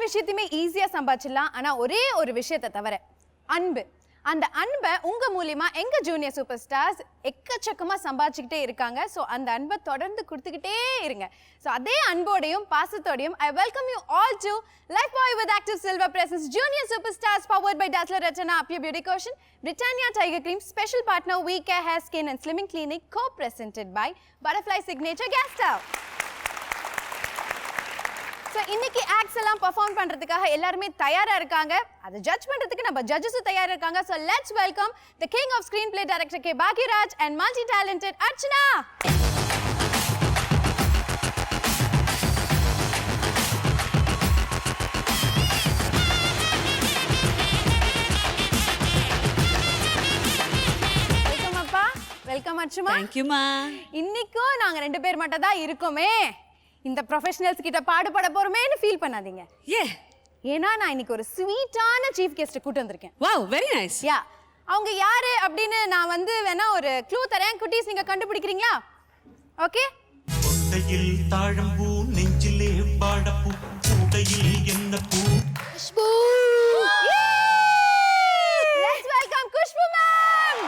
விஷயத்தையுமே ஈஸியா சம்பாதிச்சிடலாம். ஆனா ஒரே ஒரு விஷயத்தை தவிர, அன்பு. அந்த அன்பை உங்க மூலியமா எங்க ஜூனியர் சூப்பர் ஸ்டார்ஸ் எக்கச்சக்கமா சம்பாதிச்சுக்கிட்டே இருக்காங்க. ஸோ அந்த அன்பை தொடர்ந்து கொடுத்துக்கிட்டே இருங்க. ஸோ அதே அன்போடையும் பாசத்தோடையும் I welcome you all to Lifebuoy with active silver presents junior super stars powered by டாஸ்லர் ரெட்டனா அப்பியர் பியூட்டி கோஷன் Britannia Tiger Cream special partner We Care Hair Skin and Slimming Clinic co-presented by Butterfly Signature Gas Stove. So இன்னைக்கு acts எல்லாம் perform பண்றதுக்காக எல்லாரும் தயாரா இருக்காங்க. அதை ஜட்ஜ் பண்றதுக்கு நம்ம ஜட்ஜஸும் தயாரா இருக்காங்க. So let's welcome the king of screenplay director K. Bhagiraj and multi-talented Archana. Welcome அப்பா. Welcome Archana. Thank you ma. இன்னைக்கும் நாங்க ரெண்டு பேர் மட்டும் தான் இருக்கோமே. இந்த ப்ரொஃபஷனல்ஸ் கிட்ட பாடுபட போறோமேன்னு ஃபீல் பண்ணாதீங்க. ஏன்னா நான் இன்னைக்கு ஒரு ஸ்வீட்டான சீஃப் கெஸ்ட் கூட்டி வந்திருக்கேன். Wow, very nice. யா, அவங்க யாரு அப்படின்னு நான் வேணா ஒரு க்ளூ தரேன். குட்டீஸ் நீங்க கண்டுபிடிக்கிறீங்களா? ஓகே. கொண்டையில் தாழம்பூ நெஞ்சிலே பாடப்பூ கூடையில் என்ன பூ? Khushbu. Let's welcome Khushbu ma'am.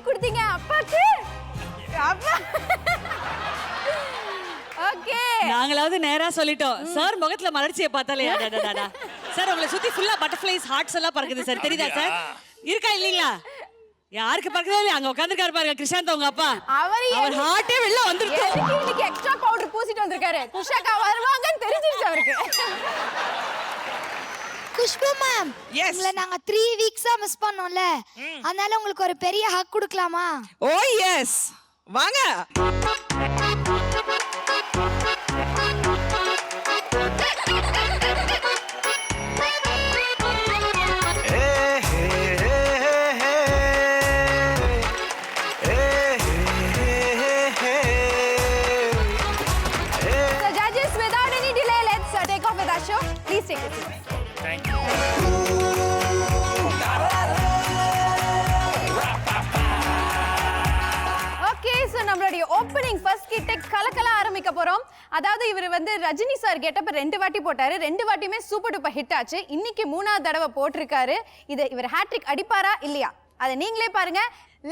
கொடுத்தீங்க அப்பாக்கு. அப்பா ஓகே, நாங்களாவது நேரா சொல்லிட்டோம். சார் முகத்துல மலர்ச்சியை பார்த்தாலே அடடடடா. சார் உங்களை சுத்தி ஃபுல்லா பட்டர்ஃப்ளைஸ் ஹார்ட்ஸ் எல்லாம் பறக்குது சார், தெரியுதா சார்? இருக்கா இல்லீங்களா? யாருக்கு பறக்குதோ இல்லையா, அங்க உட்கார்ந்திருக்காரு பாருங்க கிருஷாந்த் உங்க அப்பா. அவர் ஹார்ட்டே வெளில வந்துருச்சு. இன்னைக்கு எக்ஸ்ட்ரா பவுடர் பூசிட்டு வந்திருக்காரு. குஷாக்கா வருவாங்கன்னு தெரிஞ்சிருச்சு அவருக்கு. குஷ்பு மேம், உங்களை நாங்க 3 வீக்ஸா மிஸ் பண்ணோம்ல, அதனால உங்களுக்கு ஒரு பெரிய ஹக் கொடுக்கலாமா? ஓ எஸ், வாங்க. So judges, without any delay, let's take off with our show. Please take it. Thank you. Okay, so நம்மளுடைய ஓப்பனிங் ஃபர்ஸ்ட் கிட்ட கலக்கல ஆரம்பிக்க போறோம். அதாவது இவர் ரஜினி சார் கெட்டப்ப 2 வாட்டி போட்டாரு. 2 வாட்டியுமே சூப்பர் டூப்பர் ஹிட் ஆச்சு. இன்னைக்கு 3வது தடவை போட்டிருக்காரு. இது இவர் ஹேட்ரிக் அடிப்பாரா இல்லையா அதை நீங்களே பாருங்க.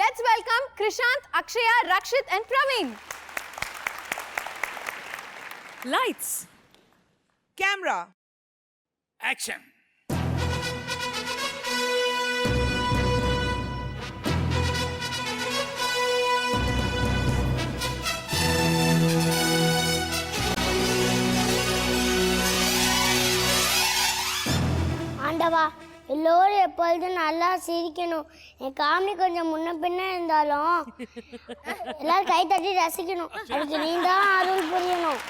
Let's welcome Krishanth, Akshaya, Rakshit and Praveen. Lights, camera, Action. ஆண்டவா, எல்லோரும் எப்பொழுதும் நல்லா சிரிக்கணும். என் காமெடி கொஞ்சம் முன்ன பின்ன இருந்தாலும் எல்லாரும் கை தட்டி ரசிக்கணும். அதுக்கு நீ தான் அருள் புரியணும்.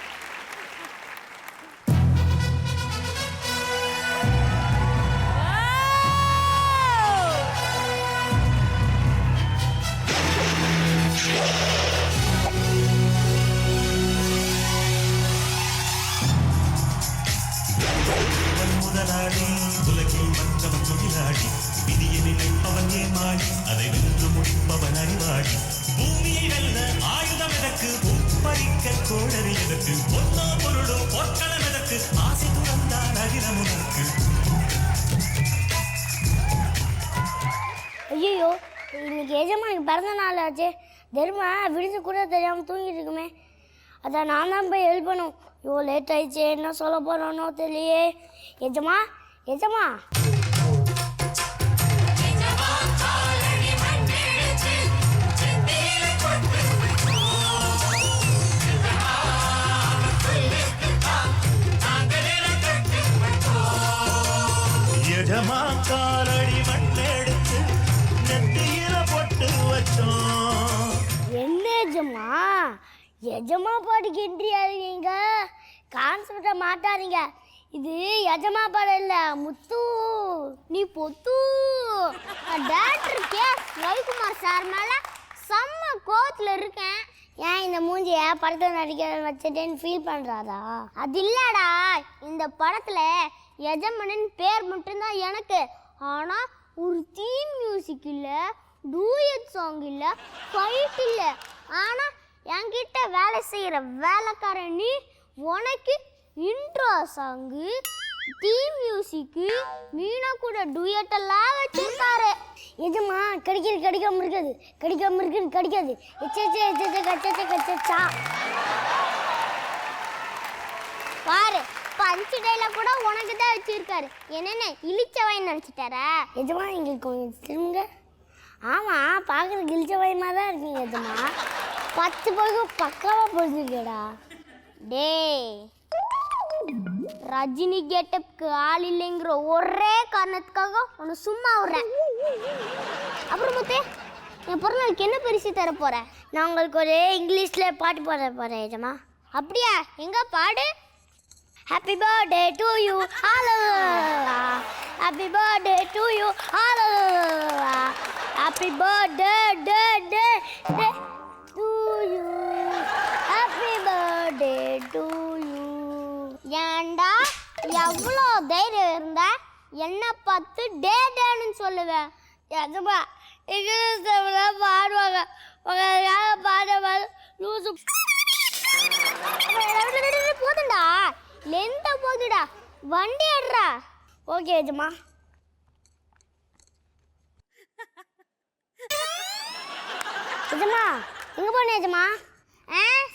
முதலாளி உலகில் மற்றவன் தொழிலாளி, விதியை நினைப்பவன் ஏமாளி, அதை வென்று முடிப்பவன் அறிவாளி. பூமியை வெல்ல ஆயுதம் எதற்கு, பறிக்க கோடரி எதற்கு, பொன்னோ பொருளோ பொற்களம் எதற்கு, ஆசை துறந்தான் அகிலம் உனக்கு. ஐயோ, இன்னைக்கு எஜமானுக்கு பிறந்த நாள் ஆச்சு. தர்மா விடுத்து கூட தெரியாமல் தூங்கிட்டு இருக்குமே. அதான் நான் தான் போய் ஹெல்ப் பண்ணும். இவ்வளோ லேட் ஆயிடுச்சு, என்ன சொல்ல போகிறோன்னோ தெரியலையே. எஜமா எஜமா எஜமா காலடி மண்ணெடுத்து நெத்தியில பொட்டு வச்சோம். என்ன எஜமா, எஜமா பாட்டுக்கு என்ட்ரி ஆடுவீங்க, கான்செப்டை மாட்டாதீங்க. இது எஜமா படம் இல்லை, முத்து நீ பொத்து. டேரக்டர் கே ரவிக்குமார் சார் மேலே செம்ம கோவத்தில் இருக்கேன். ஏன் இந்த மூஞ்சிய படத்தில் நடிக்கிற வச்சுட்டேன்னு ஃபீல் பண்ணுறாரா? அது இல்லடா, இந்த படத்தில் எஜமானன் பேர் மட்டும்தான் எனக்கு. ஆனால் ஒரு தீம் மியூசிக் இல்லை, டூயட் சாங் இல்லை, ஃபைட் இல்லை. ஆனால் என்கிட்ட வேலை செய்கிற வேலைக்காரன் நீ, உனக்கு இன்ட்ரோ சாங்கு, தீம் மியூசிக்கு, மீனா கூட டூயட்டெல்லாம் வச்சிருக்காரு. எதுமா கிடைக்கிறது கிடைக்காம இருக்காது, கிடைக்காம இருக்குது கிடைக்காது. பாரு, பஞ்சு டைலாக் கூட உனக்கு தான் வச்சிருக்காரு. என்னென்ன இழிச்சவாயின்னு நினச்சிட்டாரா? எதுமா எங்களுக்கு கொஞ்சம் திரும்ப. ஆமாம், பார்க்குறதுக்கு இழிச்சவாயமாக தான் இருக்கீங்க எதுமா. 10 பகு பக்காவாக போட்டுருக்கேடா. டேய், ரஜினி கெட்டப்க்கு ஆள் இல்லைங்கிற ஒரே காரணத்துக்காக உன்னை சும்மா விடுறேன். அப்புறம் முத்தே, என் பிறநாளுக்கு என்ன பரிசு தர போகிறேன்? நான் உங்களுக்கு ஒரு இங்கிலீஷில் பாட்டு பாட போகிறேன் ஏஜமா. அப்படியா? எங்க பாடு? Happy birthday to you hallelujah, happy birthday to you hallelujah, happy birthday day day day to you, happy birthday to you. ஏண்டா எவ்வளோ தைரியம் இருந்தா என்ன பார்த்து டே டேன்னு சொல்லுவேன்? எதுமா இங்கிலீஷ் பாடுவாங்க, உங்க பாட லூசு. போதுண்டா, லென்த்தா போதுடா, வண்டி ஆடுறா. ஓகே எஜமா. எஜமா எங்க போன எஜமா?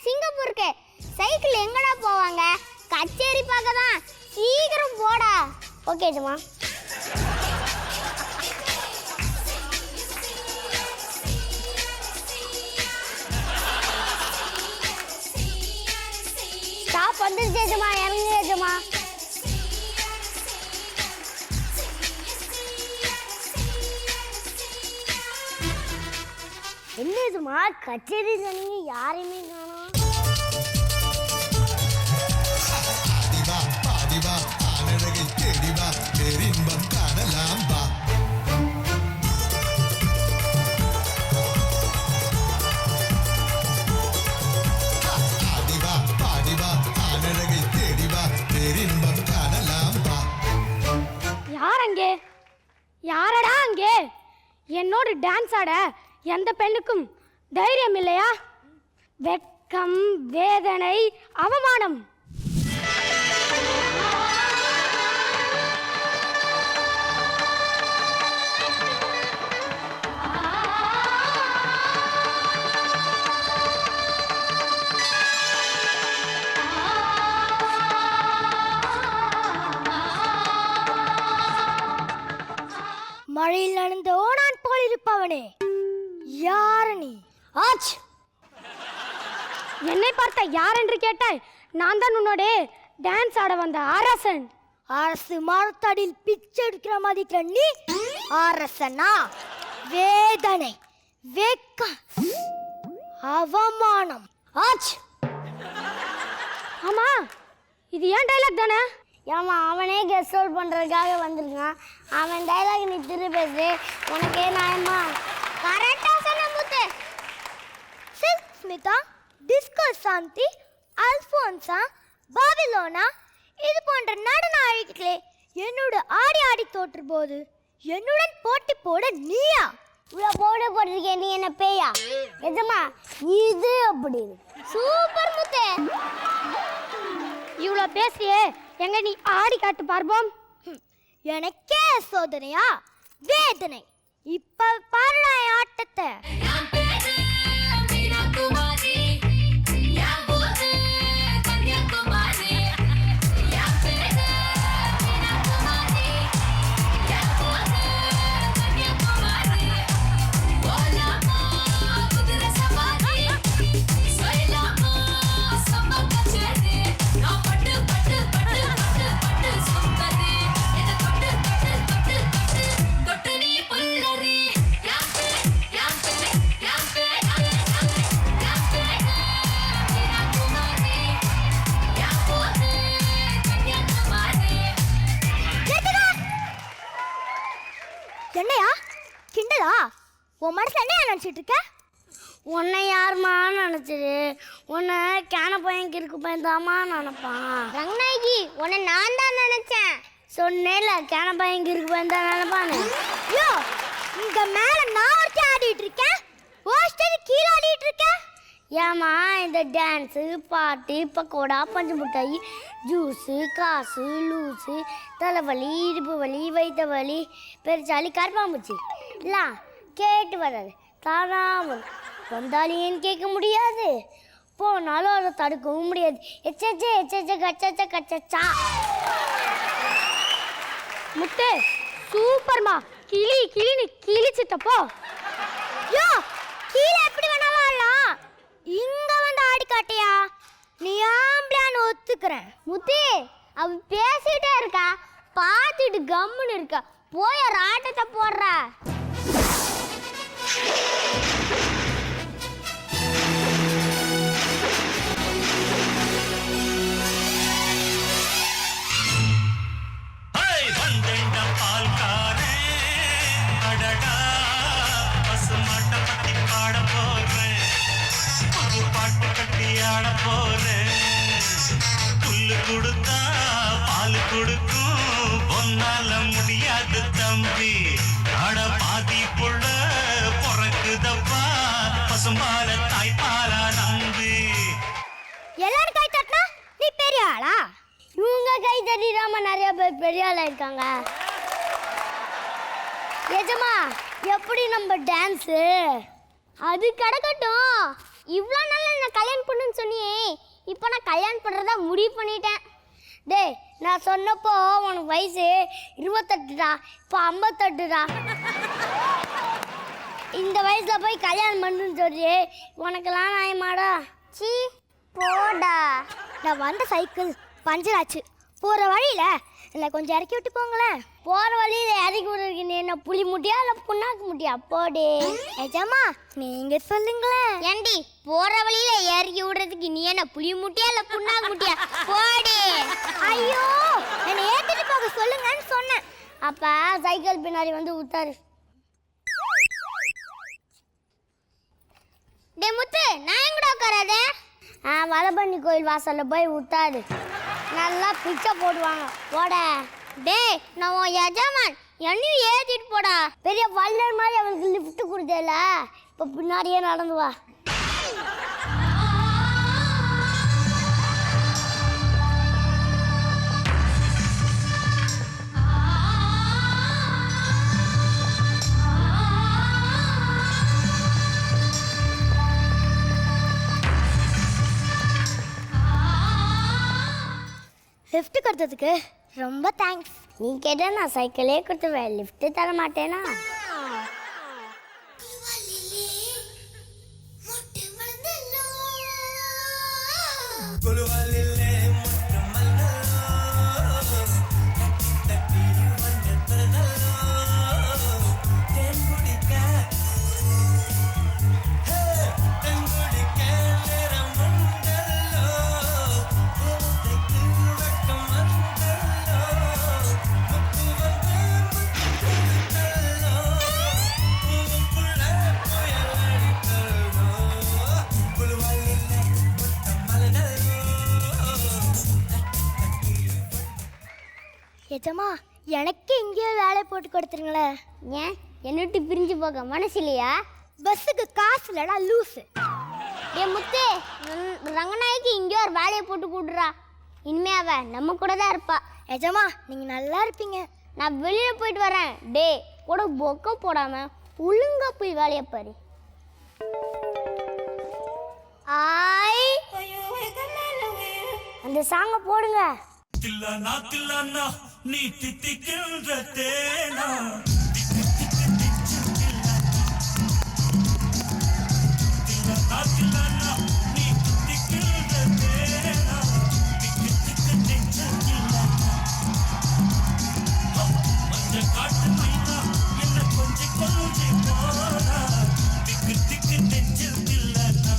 சிங்கப்பூருக்கு. சைக்கிள் எங்கடா போவாங்க? கச்சேரி பார்க்க தான். சீக்கிரம் போடா. ஓகே எஜமா. ஸ்டாப் வந்துருச்சு எஜமா, இறங்கு எஜமா. என்ன எஜமா கச்சேரி சொன்னீங்க, யாரையுமே காணோம். யாரங்கே? யாரடா அங்கே? என்னோடு டான்ஸ் ஆட எந்த பெண்ணுக்கும் தைரியம் இல்லையா? வெட்கம், வேதனை, அவமானம். மழையில் நனைந்த ஓனான் போல் இருப்பவனே, யார் நீ? ஆச்! என்னை பார்த்த யார் என்று கேட்டாய்? நான் தான் உன்னோட டான்ஸ் ஆட வந்த அரசன். அரசு மரத்தடியில் பிச்சை எடுக்கிற மாதிரி நீ அரசனா? வேதனை, வெட்கம், அவமானம். ஆச்! ஆமா, இது ஏன் டைலாக் தானே? ஏமா அவனே கெஸ்ட் ரோல் பண்ணுறதுக்காக வந்திருக்கான். அவன் டைலாக் நீ திரு பேசு, உனக்கே நியாயமா? கரெக்டாக சொன்ன முத்து. சில்க் ஸ்மிதா, டிஸ்கோ சாந்தி, அல்ஃபோன்சா, பாபிலோனா, இது போன்ற நடன அழகிகளே என்னோட ஆடி ஆடி தோற்று போது என்னுடன் போட்டி போட நீயா? இவ்வளோ போட்டிருக்கேன், நீ என்ன பேயா? எஜமா இது அப்படி சூப்பர் முத்து. இவ்வளோ பேசியே, எங்க நீ ஆடி காட்டு பார்ப்போம். எனக்கே சோதனையா? வேதனை. இப்ப பாருடா என் ஆட்டத்தை. என்னையா கிண்டலா? உன் மனசுல என்ன நினைச்சிட்டு இருக்க? உன்னை யாருமா நினச்சிரு உன்னை கேன பையன் கிறுக்கு பையன் தாமா நினைப்பான். ரங்கநாயகி உன்னை நான் தான் நினைச்சேன். சொன்னேல கேன பையன் கிறுக்கு பையன் தான் நினைப்பானு. யோ இங்க மேல நான் ஒருத்தி ஆடிட்டு இருக்கேன், ஹோஸ்டர் கீழே ஆடிட்டு இருக்கேன். ஏமா இந்த டான்ஸு பாட்டு பக்கோடா பஞ்சு மிட்டாய் ஜூஸு காசு லூஸு தலைவலி இடுப்பு வலி வயிற்று வலி பெருச்சாலி கருப்பாம்பூச்சி எல்லாம் கேட்டு வராது தானா வரும். வந்தாலும் ஏன்னு கேட்க முடியாது, போனாலும் அதை தடுக்கவும் முடியாது. எச்சே எச்சே கச்சச்சா கச்சச்சா. முத்து சூப்பர்மா, கிளி கிளின்னு கிழிச்சிட்டப்போ. யோ கீழே எப்படி வேணாலும் ஆடலாம், இங்க வந்து ஆடி காட்டியா நீ ஆம்பளையான்னு ஒத்துக்கிறேன். முத்து அவ பேசிட்டே இருக்கா, பார்த்துட்டு கம்முன்னு இருக்கா, போய் ஒரு ஆட்டத்தை போடுற. வந்தேண்ட பால்காரே அடடா பசுமாட்ட பத்தி பாட போறேன், புது பாட்டு கட்டி ஆட போறேன். புல்லு கொடுத்தா பால் கொடுக்கும், பொன்னால முடியாது தம்பி. அட பாதி புள்ள பொறக்குதப்பா, பசும்பால தாய்ப்பாலா நம்பி. எல்லாரும் கை தட்டினா நீ பெரிய ஆளா? இவங்க கை தட்டிடாம நிறைய பேர் பெரிய ஆளா இருக்காங்க. எஜமா எப்படி நம்ம டான்ஸு? அது கிடக்கட்டும், இவ்வளோ நாள் நான் கல்யாணம் பண்ணுன்னு சொன்னியே, இப்போ நான் கல்யாணம் பண்ணுறதா முடிவு பண்ணிட்டேன். டேய் நான் சொன்னப்போ உனக்கு வயசு 28டா, இப்போ 58டா. இந்த வயசுல போய் கல்யாணம் பண்ணுன்னு சொல்லி உனக்கெல்லாம் நியாயமாடா? சீ போடா. நான் வந்த சைக்கிள் பஞ்சர் ஆச்சு, போகிற வழியில் என்னை கொஞ்சம் இறக்கி விட்டு போங்களேன். போகிற வழியில இறக்கி விடுறதுக்கு நீ என்ன புளி முட்டியா இல்லை புண்ணாக்கு முட்டியா? போடே ஏஜாமா நீங்க சொல்லுங்களேன். ஏண்டி போற வழியில இறக்கி விடுறதுக்கு நீ என்ன புளி முட்டியா இல்ல புண்ணாக்கு முட்டியா? போடி. ஐயோ என்னை ஏத்திட்டு போக சொல்லுங்கன்னு சொன்னேன். அப்போ சைக்கிள் பின்னாடி வந்து விட்டாரு. டே முத்து நான் எங்கடா உட்காராத? வடபண்ணி கோயில் வாசல்ல போய் விட்டாரு. நல்லா பிச்சை போடுவாங்க போட. டே நான் உன் எஜமான், என்னையும் ஏத்திட்டு போடா. பெரிய வல்லர் மாதிரி அவனுக்கு லிஃப்ட் கொடுத்தேல, இப்போ பின்னாடியே நடந்து வா. லிஃப்ட் கொடுத்ததுக்கு ரொம்ப தேங்க்ஸ். நீ கேட்டா நான் சைக்கிளே கொடுத்துருவேன், லிஃப்ட் தர மாட்டேனா? எஜமா எனக்கு எங்கேயோ வேலை போட்டு கொடுத்துருங்களேன். ஏன் என்னட்டு பிரிஞ்சு போக மனசு இல்லையா? பஸ்ஸுக்கு காசு இல்லடா லூஸு. ஏ முத்து, ரங்கநாயகி இங்கே ஒரு வேலையை போட்டு கூடுறா. இனிமே அவ நம்ம கூட தான் இருப்பா. எஜமா நீங்க நல்லா இருப்பீங்க. நான் வெளியில போயிட்டு வரேன். டே கூட பொக்க போடாம ஒழுங்கா போய் வேலையை பாரு. அந்த சாங்க போடுங்க. தில்லானா தில்லானா நீ தித்திக்கின்ற தேனா, தில்லானா தில்லானா நீ தித்திக்கின்ற தேனா, திக்கு திக்கு நெஞ்சம் தில்லானா, மஞ்ச காட்டு மைனா என்ன கொஞ்சம் கொஞ்சம் போனா, திக்கு திக்கு நெஞ்சம் தில்லானா.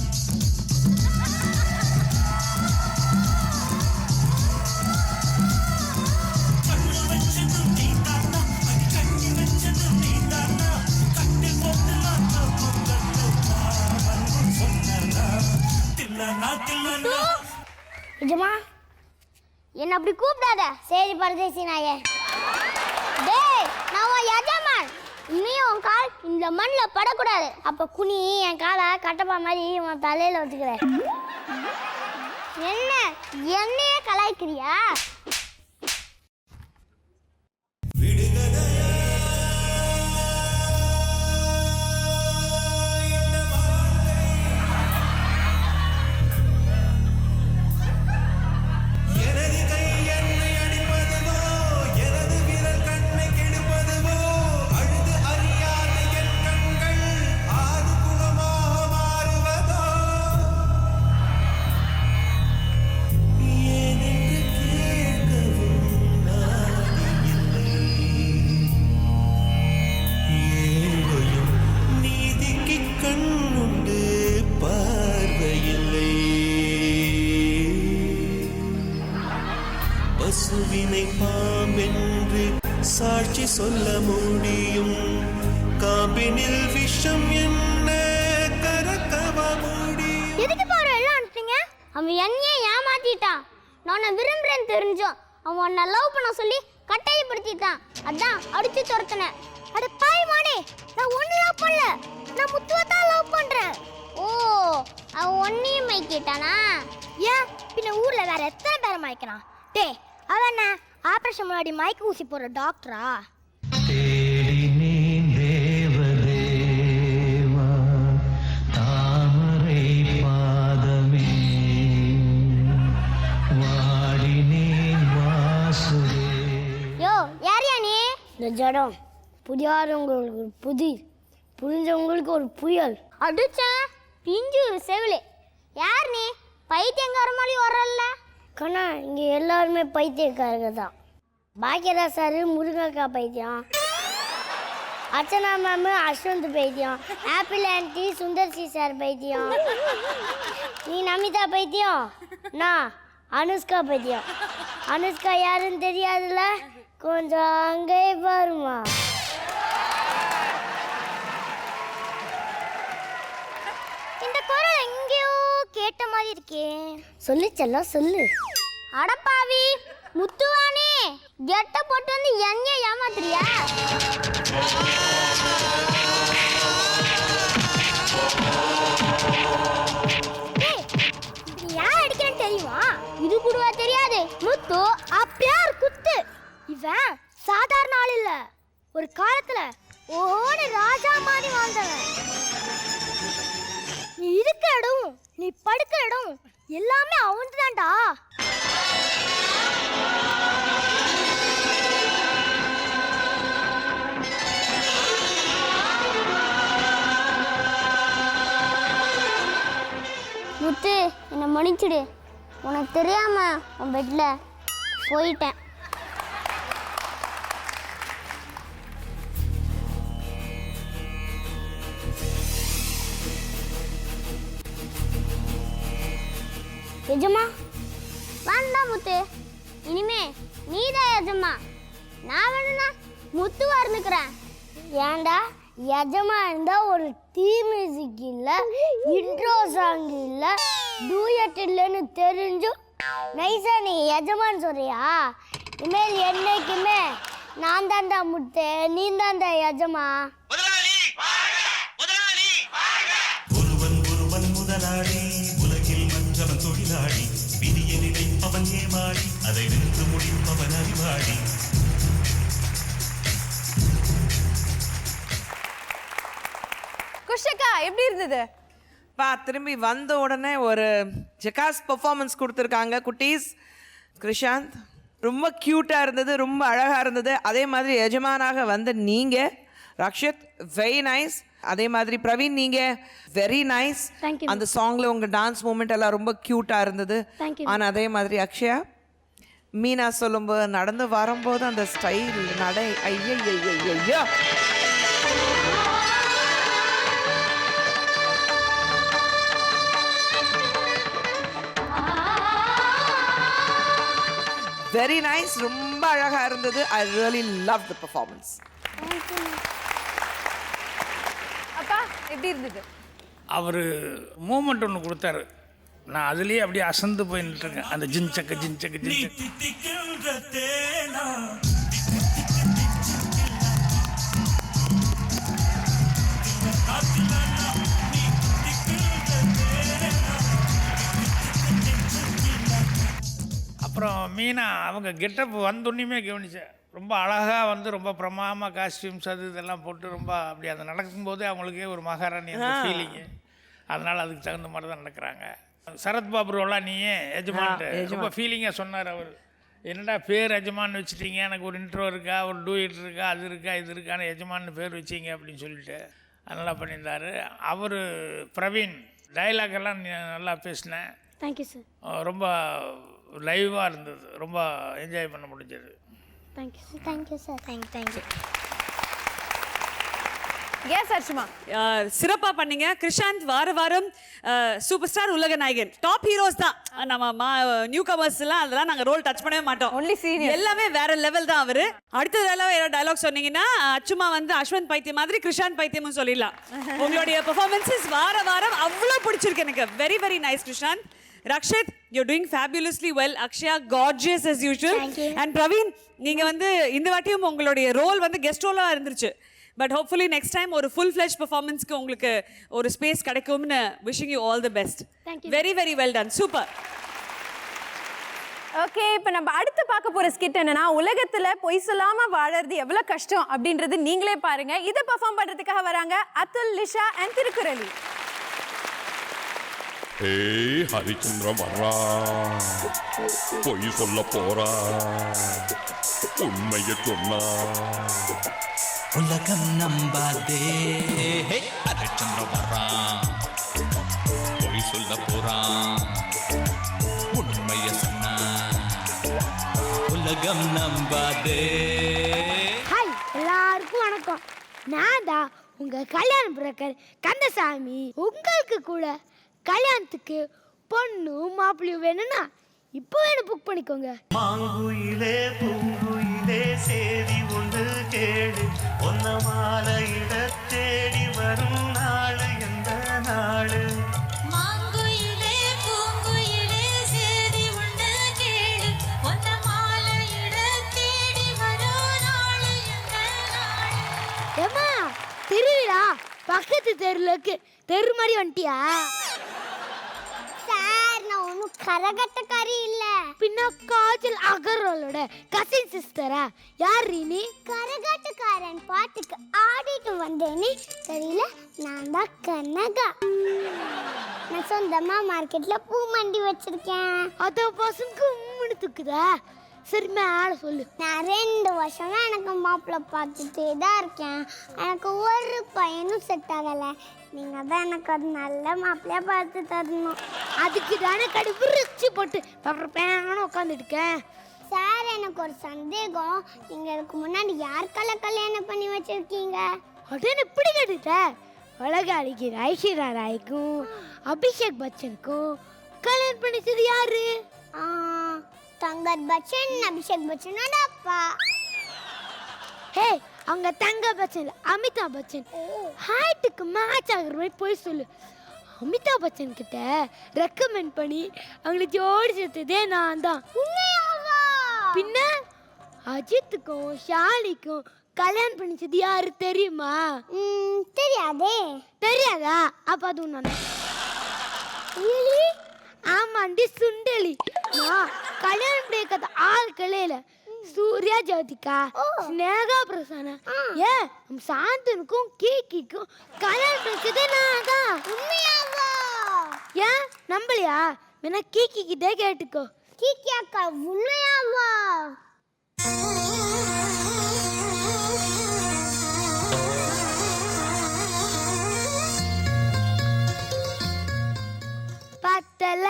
கண்ணு வச்சதும் நீ தானா, அது கண்ணி வச்ச எஜமா என்ன அப்படி கூப்பிடாத. சரி பரதேசி நாயே. டேய், நான் உன் எஜமான். இனியும் உன் கால் இந்த மண்ணில் படக்கூடாது. அப்ப குனி என் காலை கட்டப்பா மாதிரி உன் தலையில வச்சுக்கிறேன். என்ன என்னையே கலாய்க்கிறியா? எனது கை என்னை அடிப்பதுவோ, எனது விரல் கண்ணை கெடுப்பதுவோ, அழுது அறியாத என் கண்கள் ஆறு குணமாக மாறுவதோ, ஏனென்று கேட்கவும் நாதியில்லை. ஏழையும் நீதிக்கு கண்ணுண்டு பார்வையில்லை. பசுவினை பாம்பென்று சாட்சி சொல்ல முடியும், காம்பினில் விஷம் என்ன கறக்கவ முடியும். எதுக்கு பாரு எல்லாம் அனுப்பிட்டீங்க? அவன் என்னையே ஏமாத்திட்டான். நான் விரும்புறேன்னு தெரிஞ்சோம் அவன் உன்னை லவ் பண்ண சொல்லி கட்டாயப்படுத்திட்டான். அதான் அடிச்சு துரத்துனேன். அட பாய் மானே, நான் ஒண்ணு லவ் பண்ணல, நான் முத்துவை தான் லவ் பண்றேன். ஓ, அவன் ஒன்னையும் மயக்கிட்டானா? ஏன் பின்ன ஊர்ல வேற எத்தனை பேரை மயக்கிறான்? டேய், அவன் என்ன ஆபரேஷன் முன்னாடி மயக்க ஊசி போடுற டாக்டரா? தேடினேன் தேவதேவா தாமரை பாதமே, வாடினேன் வாசுதே. யோ, யாரையா நீ? இந்த ஜடம் புரியாதவங்களுக்கு ஒரு புதிர், புரிஞ்சவங்களுக்கு ஒரு புயல். அடிச்சேன் பிஞ்சு செவிலே. யார் நீ? பைத்தியங்கார மாதிரி வரல. கண்ணா இங்கே எல்லாருமே பைத்தியக்காரங்க தான். பாக்கியராஜ் சார் முருங்கக்காய் பைத்தியம், அர்ச்சனா மேம் அஸ்வந்த் பைத்தியம், ஆப்பிள் ஆண்டி சுந்தர்சி சார் பைத்தியம், நீ நமிதா பைத்தியம், நான் அனுஷ்கா பைத்தியம். அனுஷ்கா யாருன்னு தெரியாதுல்ல, கொஞ்சம் அங்கே பாருமா. இந்த குரல் எங்கேயோ கேட்ட மாதிரி இருக்கே. சொல்லு செல்லம் சொல்லு. அடப்பாவி முத்துவானே, கெட்ட போட்டு வந்து என்ன ஏமாத்துறியா? டேய், இது யார் அடிக்கிறேன்னு தெரியுமா? இது கூடவா தெரியாது? முத்து அப்படியே ஒரு குத்து. இவன் சாதாரண ஆள் இல்ல, ஒரு காலத்துல ஓடு ராஜா மாதிரி வாழ்ந்தவன். நீ இருக்க இடம், நீ படுக்கிற இடம் எல்லாமே அவன்து தான்டா. முத்து, என்னை மன்னிச்சிடு. உனக்கு தெரியாம உன் பெட்ல போயிட்டேன். எஜமா வேண்டாம் முத்து, இனிமே நீதான் எஜமா. நான் வேணும்னா முத்துவா இருந்துக்கிறேன். ஏன்டா எஜமா இருந்தா ஒரு தீ மியூசிக் இல்ல, இன்ட்ரோ சாங் இல்ல, டூயட் இல்லைன்னு தெரிஞ்சும் நைஸா நீ எஜமான்னு சொல்றியா? இனிமேல் என்னைக்குமே நான் தாண்டா முத்து, நீ தாண்டா எஜமா. ஒருவன் ஒருவன் முதலாளி, உலகில் மற்றவன் தொழிலாளி, விதியை நினைப்பவன் ஏமாளி, அதை வென்று முடிப்பவன் அறிவாளி. குஷிகா எப்படி இருந்தது? திரும்பி வந்த உடனே ஒரு ஜெகாஸ் பெர்ஃபார்மன்ஸ் கொடுத்துருக்காங்க குட்டீஸ். கிருஷாந்த் ரொம்ப க்யூட்டாக இருந்தது, ரொம்ப அழகாக இருந்தது. அதே மாதிரி எஜமானாக வந்த நீங்கள் ரக்ஷித் வெரி நைஸ். அதே மாதிரி பிரவீன் நீங்கள் வெரி நைஸ். அந்த சாங்கில் உங்கள் டான்ஸ் மூமெண்ட் எல்லாம் ரொம்ப க்யூட்டாக இருந்தது. ஆனால் அதே மாதிரி அக்ஷயா மீனா சொல்லும்போது நடந்து வரும்போது அந்த ஸ்டைல் நடை ஐயோ. வெரி நைஸ், ரொம்ப அழகா இருந்தது. I really love the performance. அப்பா எப்படி இருந்தது? அவர் மூமெண்ட் ஒன்று கொடுத்தாரு. நான் அதுலேயே அப்படியே அசந்து போய் நின்றுருக்கேன். அந்த ஜின்சக்கு ஜின்சக்கு நீ ஜின்சக்கு. தித்திக்கின்ற தேனா அப்புறம் மீனா அவங்க கெட்டப் வந்தோன்னையுமே கவனித்தேன். ரொம்ப அழகாக வந்து ரொம்ப பிரமாதமாக காஸ்டியூம்ஸ் அது இதெல்லாம் போட்டு ரொம்ப அப்படி அது நடக்கும்போதே அவங்களுக்கே ஒரு மகாராணி அந்த ஃபீலிங்கு. அதனால் அதுக்கு தகுந்த மாதிரி தான் நடக்கிறாங்க. சரத்பாபு ரோலாம் நீயே எஜமான்ட்டு ரொம்ப ஃபீலிங்காக சொன்னார் அவர். என்னடா பேர் எஜமான் வச்சுட்டீங்க, எனக்கு ஒரு இன்ட்ரோ இருக்கா, ஒரு டூயிட் இருக்கா, அது இருக்கா, இது இருக்கான்னு எஜமான்னு பேர் வச்சிங்க அப்படின்னு சொல்லிட்டு நல்லா பண்ணியிருந்தார். அவர் பிரவீன் டைலாக்கெல்லாம் நல்லா பேசினேன். Thank you sir. ரொம்ப லைவாக இருந்தது, ரொம்ப என்ஜாய் பண்ண முடிஞ்சது. Thank you sir. Thank you sir. Thank you. Yes அர்ச்சுமா. சிறப்பா பண்ணீங்க. கிருஷாந்த் வார வாரம் சூப்பர் ஸ்டார் உலக நாயகன் டாப் ஹீரோஸ் தான். நம்ம நியூ கமர்ஸ் எல்லாம் அதெல்லாம் நாங்க ரோல் டச் பண்ணவே மாட்டோம். Only senior. எல்லாமே வேற லெவல் தான் அவரு. அடுத்த தடவை ஏதாவது டயலாக் சொன்னீங்கன்னா அச்சுமா வந்து அஸ்வந்த் பைத்தியம் மாதிரி கிருஷாந்த் பைத்தியமும் சொல்லிடலாம். உங்களுடைய பெர்ஃபார்மன்ஸஸ் வார வாரம் அவ்வளோ பிடிச்சிருக்கு எனக்கு. Very very nice Krishanth. Rakshit, you're doing fabulously well. Akshaya, gorgeous as usual. Thank you. And Praveen, நீங்க வந்து இந்த வாட்டியும் உங்களுடைய ரோல் வந்து கெஸ்ட் ரோலா இருந்துச்சு. பட் ஹோப்ஃபுல்லி நெக்ஸ்ட் டைம் ஒரு ஃபுல் ஃப்ளெஜ் பெர்ஃபார்மன்ஸ்க்கு உங்களுக்கு ஒரு ஸ்பேஸ் கிடைக்கும்னு wishing you all the best. Very very well done. Super. Okay, இப்போ நம்ம அடுத்து பார்க்க போற ஸ்கிட் என்னன்னா, உலகத்துல பொய் சொல்லாம வாழறது எவ்வளவு கஷ்டம் அப்படின்றது நீங்களே பாருங்க. இதை பெர்ஃபார்ம் பண்றதுக்காக வராங்க அதுல், லிஷா அண்ட் திருக்குறளி. ஏய் ஹரிச்சந்திரன் வர்றா, பொய் சொல்ல போறா, உண்மையை சொன்னா உலகம் நம்பாதே. ஹரிச்சந்திர வர்றான், பொய் சொல்ல போறான், உண்மைய சொன்னா உலகம் நம்பாதே. ஹாய் எல்லாருக்கும் வணக்கம். நான் தான் உங்க கல்யாண புரோக்கர் கந்தசாமி. உங்களுக்கு கூட கல்யாணத்துக்கு பொண்ணு மாப்பிள்ளையும் வேணும்னா இப்போ வேணும் புக் பண்ணிக்கோங்க. மாங்குயிலே பூங்குயிலே சேதி ஒன்று கேடு, ஒன்ன மாலையிட தேடி வரும் நாளு எந்த நாளு. மாங்குயிலே பூங்குயிலே சேதி ஒன்று கேடு, ஒன்ன மாலையிட தேடி வரும் நாளு எந்த நாளு. ஏமா திருவிழா பக்கத்து தெருவுக்கு தெரு மாதிரி வந்துட்டியா? சார், நான் ஒன்றும் கரகட்டக்காரி இல்லை. பின்ன காஜல் அகர்வாலோட கசின் சிஸ்டரா? யார் நீ? கரகாட்டக்காரன் பாட்டுக்கு ஆடிட்டு வந்தேன்னு தெரியல. நான் தான் கனகா. நான் சொந்தமா மார்க்கெட்ல பூ மண்டி வச்சிருக்கேன். அத பசங்க உம்முன்னு தூக்குதா? சரி மேல சொல்லு. நான் 2 வருஷமா எனக்கு மாப்பிள்ளை பார்த்துட்டே தான் இருக்கேன். எனக்கு ஒரு பையனும் செட் ஆகலை. நீங்க தான் எனக்கு அது நல்ல மாப்பிள்ளையா பார்த்து தரணும். அதுக்கு தானே கடை விரிச்சு போட்டு பேன உட்காந்துருக்கேன். சார், எனக்கு ஒரு சந்தேகம். நீங்க இதுக்கு முன்னாடி யாருக்கெல்லாம் கல்யாணம் பண்ணி வச்சிருக்கீங்க? உடனே இப்படி கேட்டுட்ட. உலக அழகிற ஐஸ்வர்யா ராய்க்கும் அபிஷேக் பச்சனுக்கும் கல்யாணம் பண்ணிச்சது யாரு? தங்கர் பச்சன், அபிஷேக் பச்சனோட அப்பா. ஹே, அவங்க தங்க பச்சன் அமிதாப் பச்சன். ஹைட்டுக்கு மேட்ச் ஆகுற மாதிரி போய் சொல்லு. அமிதாப் பச்சன் கிட்ட ரெக்கமெண்ட் பண்ணி அவங்களை ஜோடி சேர்த்ததே நான் தான். பின்ன அஜித்துக்கும் ஷாலிக்கும் கல்யாணம் பண்ணிச்சது யாரு தெரியுமா? தெரியாதே. தெரியாதா? அப்ப அது நான் ஆமாண்டி சுண்டலி. நான் கல்யாணம் பண்ணிக்காத ஆள் கலையில சூர்யா ஜோதிகா, ஸ்னேகா பிரசன்னா, ஏன் நம்ம சாந்தனுக்கும் கீக்கிக்கும் கல்யாணம் பண்ணிச்சதே நான் தான். உண்மையாவா? ஏன் நம்பலையா? வேணா கீக்கி கிட்டே கேட்டுக்கோ. கீக்கி அக்கா உண்மையாவா? பார்த்தல,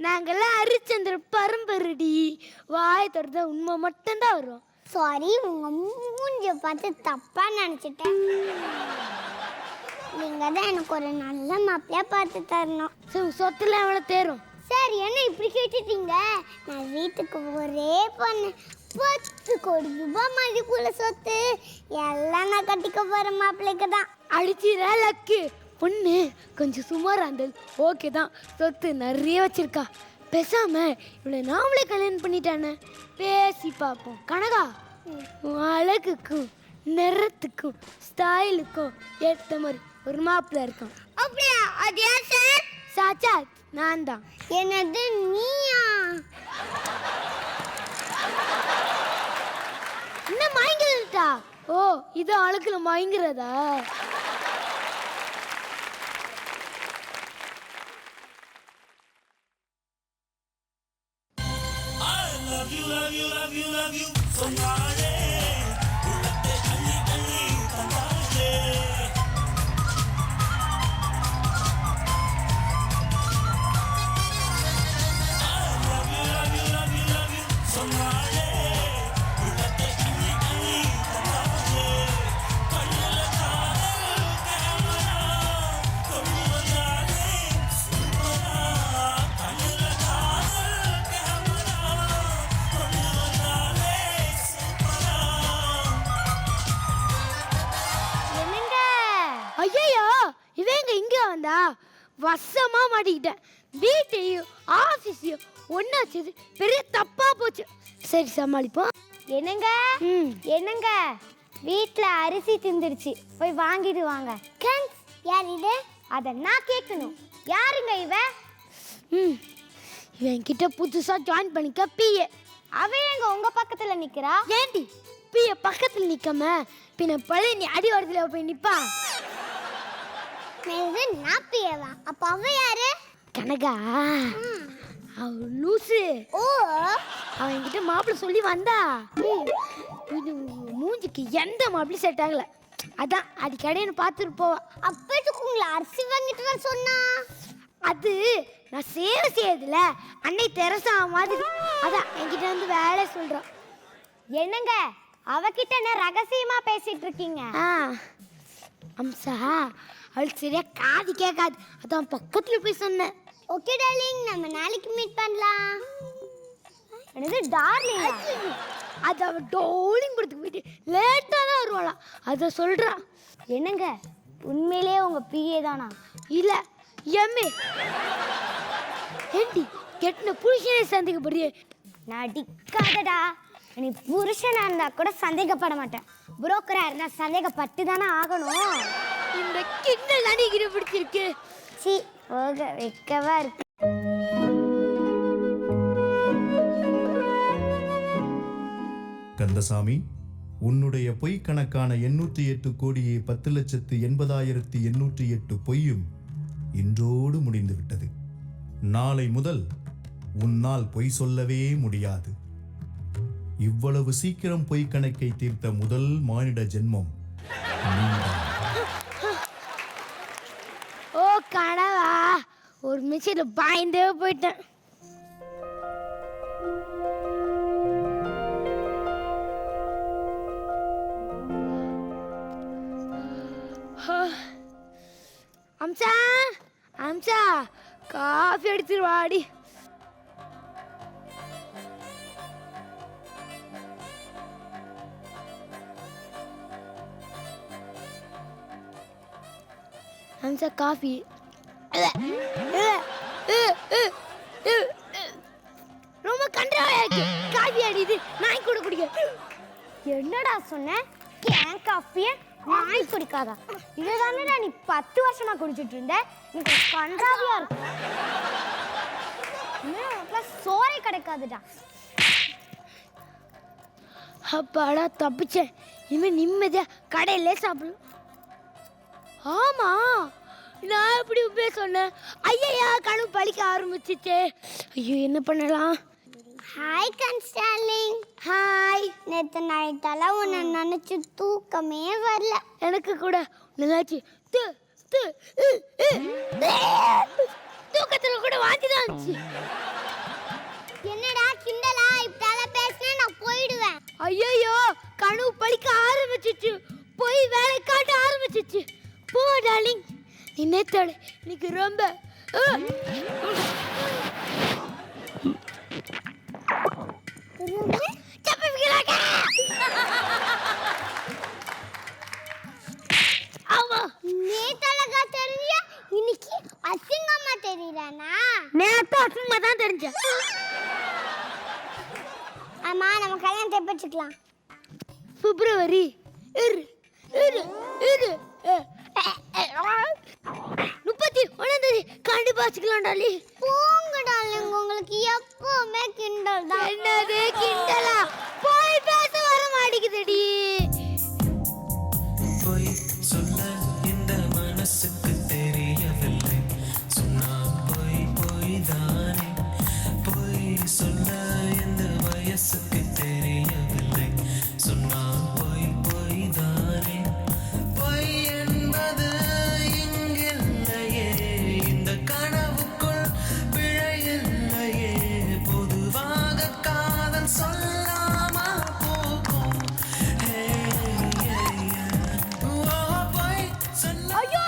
நாங்கெல்லாம் ஹரிச்சந்திர பரம்பரடி. வாய் திறந்தா உண்மை மட்டும்தான் வரும். சாரி, உங்க மூஞ்சிய பார்த்து தப்பா நினைச்சிட்டேன். நீங்க தான் எனக்கு ஒரு நல்ல மாப்பிள்ளையா பார்த்து தரணும். சொத்துல எவ்வளோ தேரும்? சார், என்ன இப்படி கேட்டுட்டீங்க? நான் வீட்டுக்கு ஒரே பொண்ணு. 10 கோடி ரூபாய் மதிப்புள்ள சொத்து எல்லாம் நான் கட்டிக்க போற மாப்பிள்ளைக்கு தான். அடிச்சிட லக்கு. பொண்ணு கொஞ்சம் சுமாராக இருந்தது ஓகே தான், சொத்து நிறைய வச்சிருக்கா. பேசாம இவளை நாமளே கல்யாணம் பண்ணிட்டானே. பேசி பார்ப்போம். கனகா, உன் அழகுக்கும் நிறத்துக்கும் ஸ்டைலுக்கும் ஏற்ற மாதிரி ஒரு மாப்பிள்ள இருக்கும். அப்படியா? அது ஏன் சார்? சாச்சா நான் தான். என்னது நீயா? என்ன மயங்கிறதா? ஓ, இது அழகுல மயங்கிறதா? ஐயோ, இவங்க இங்க வந்தா வசமா மாட்டிக்கிட்டேன். வீட்டையும் ஆபீஸையும் ஒன்னா சேர்த்து பெரிய தப்பா போச்சு. சரி, சமாளிப்போம். என்னங்க என்னங்க, வீட்ல அரிசி திந்துருச்சு, போய் வாங்கிட்டு வாங்க. யார் இது? அத நான் கேட்கணும். யாருங்க இவ? இவன் கிட்ட புதுசா ஜாயின் பண்ணிக்க பிஏ. அவ எங்க உங்க பக்கத்துல நிக்கிறா? ஏண்டி பிஏ பக்கத்துல நிக்காம பின்ன பழனி அடி வரதுல போய் நிப்பா? நான் பிஏவா? அப்ப அவ யாரு? கனகா, அவ லூசு. ஓ, அவன் கிட்ட மாப்பிள்ள சொல்லி வந்தா. இது மூஞ்சிக்கு எந்த மாப்பிள்ளை செட் ஆகல. அதான் அடிக்கடைன்னு பார்த்துட்டு போவா. அப்பட்டுக்கு உங்களை அரிசி வாங்கிட்டு வர சொன்னா? அது நான் சேவை செய்யறதுல அன்னை தெரசா மாதிரி. அதான் என்கிட்ட வந்து வேலை சொல்றான். என்னங்க, அவகிட்ட என்ன ரகசியமா பேசிட்டு இருக்கீங்க? அம்சா, அவளுக்கு சரியா காது கேட்காது, அதான் பக்கத்துல போய் சொன்னேன். ஓகே டார்லிங், நம்ம நாளைக்கு மீட் பண்ணலாம். என்னது டார்லிங்? அது அவ டோலிங் கொடுத்து போயிட்டு லேட்டா தான் வருவாளாம், அத சொல்றா. என்னங்க, உண்மையிலேயே உங்க பிஏ தானா? இல்ல, எம்ஏ. ஏண்டி கெட்டின புருஷனே சந்தேகப்படுறியே? நடிக்காதடா. நீ புருஷனா இருந்தா கூட சந்தேகப்பட மாட்டேன், புரோக்கரா இருந்தா சந்தேகப்பட்டு தானே ஆகணும். இந்த கிண்டல் அடிக்கிற பிடிச்சிருக்கு. சி, போக வைக்கவா இருக்கு. கந்தசாமி, உன்னுடைய பொய் கணக்கான 808 கோடியே 10,80,808 பொய்யும் இன்றோடு முடிந்துவிட்டது. நாளை முதல் உன்னால் பொய் சொல்லவே முடியாது. இவ்வளவு சீக்கிரம் பொய் கணக்கை தீர்த்த முதல் மானிட ஜென்மம் நீதான். ஓ கனவா, ஒரு நிமிஷத்துல பயந்தே போயிட்டேன். அம்சா, அம்சா, காஃபி எடுத்துட்டு வாடி. அம்சா, காஃபி. ரொம்ப கண்டா காஃபி அடிது, நாய் கூட குடிக்க. என்னடா சொன்ன? கேன் காஃபிய நாய் குடிக்காதா? இதுதானடா நீ 10 வருஷமா குடிச்சிட்டு இருந்த. நீங்க கண்டாவியா இருக்கு. சோறை கிடைக்காதுடா. அப்பாடா, தப்பிச்சேன். இனிமே நிம்மதியா கடையிலே சாப்பிடலாம். ஆமா, நான் எப்படி உப்பே சொன்னேன்? ஐயா, கனவு பழிக்க ஆரம்பிச்சிச்சே. ஐயோ, என்ன பண்ணலாம்? ஹாய் கன்ஸ்டாலிங். ஹாய். நேற்று நைட்டெல்லாம் உன்னை நினைச்சு தூக்கமே வரல. எனக்கு கூட நினைச்சு தூக்கத்துல கூட வாங்கிதான் இருந்துச்சு. என்னடா கிண்டலா? இப்படால பேசினா நான் போயிடுவேன். ஐயோ, கனவு பழிக்க ஆரம்பிச்சிச்சு, போய் வேலை காட்ட ஆரம்பிச்சிச்சு. போ டார்லிங், நீ நேத்தோட இன்னைக்கு ரொம்ப நேத்தால அழகா தெரிஞ்ச இன்னைக்கு அசிங்கமா தெரியறானா? நேத்து அசிங்கமா தான் தெரிஞ்சேன். ஆமா நம்ம கல்யாணத்தை எப்ப வச்சுக்கலாம்? பிப்ரவரி 31 கண்டிப்பா வச்சுக்கலாம் டாலி. போங்க டார்லிங், உங்களுக்கு எப்பவுமே கிண்டல் தான். என்னது கிண்டலா? போய் பேச வர மாட்டேங்குதுடி. பொய் சொல்ல இந்த மனசுக்கு தெரியவில்லை, சொன்னா பொய் பொய் தானே. பொய் சொல்ல இந்த வயசுக்கு தெரியவில்லை, சொன்னா பொய் பொய் தானே. பொய் என்பது இங்கில்லையே, இந்த கனவுக்குள் பிழையில்லையே. பொதுவாக காதல் சொல்லாம போகும். பொய் சொல்ல ஐயோ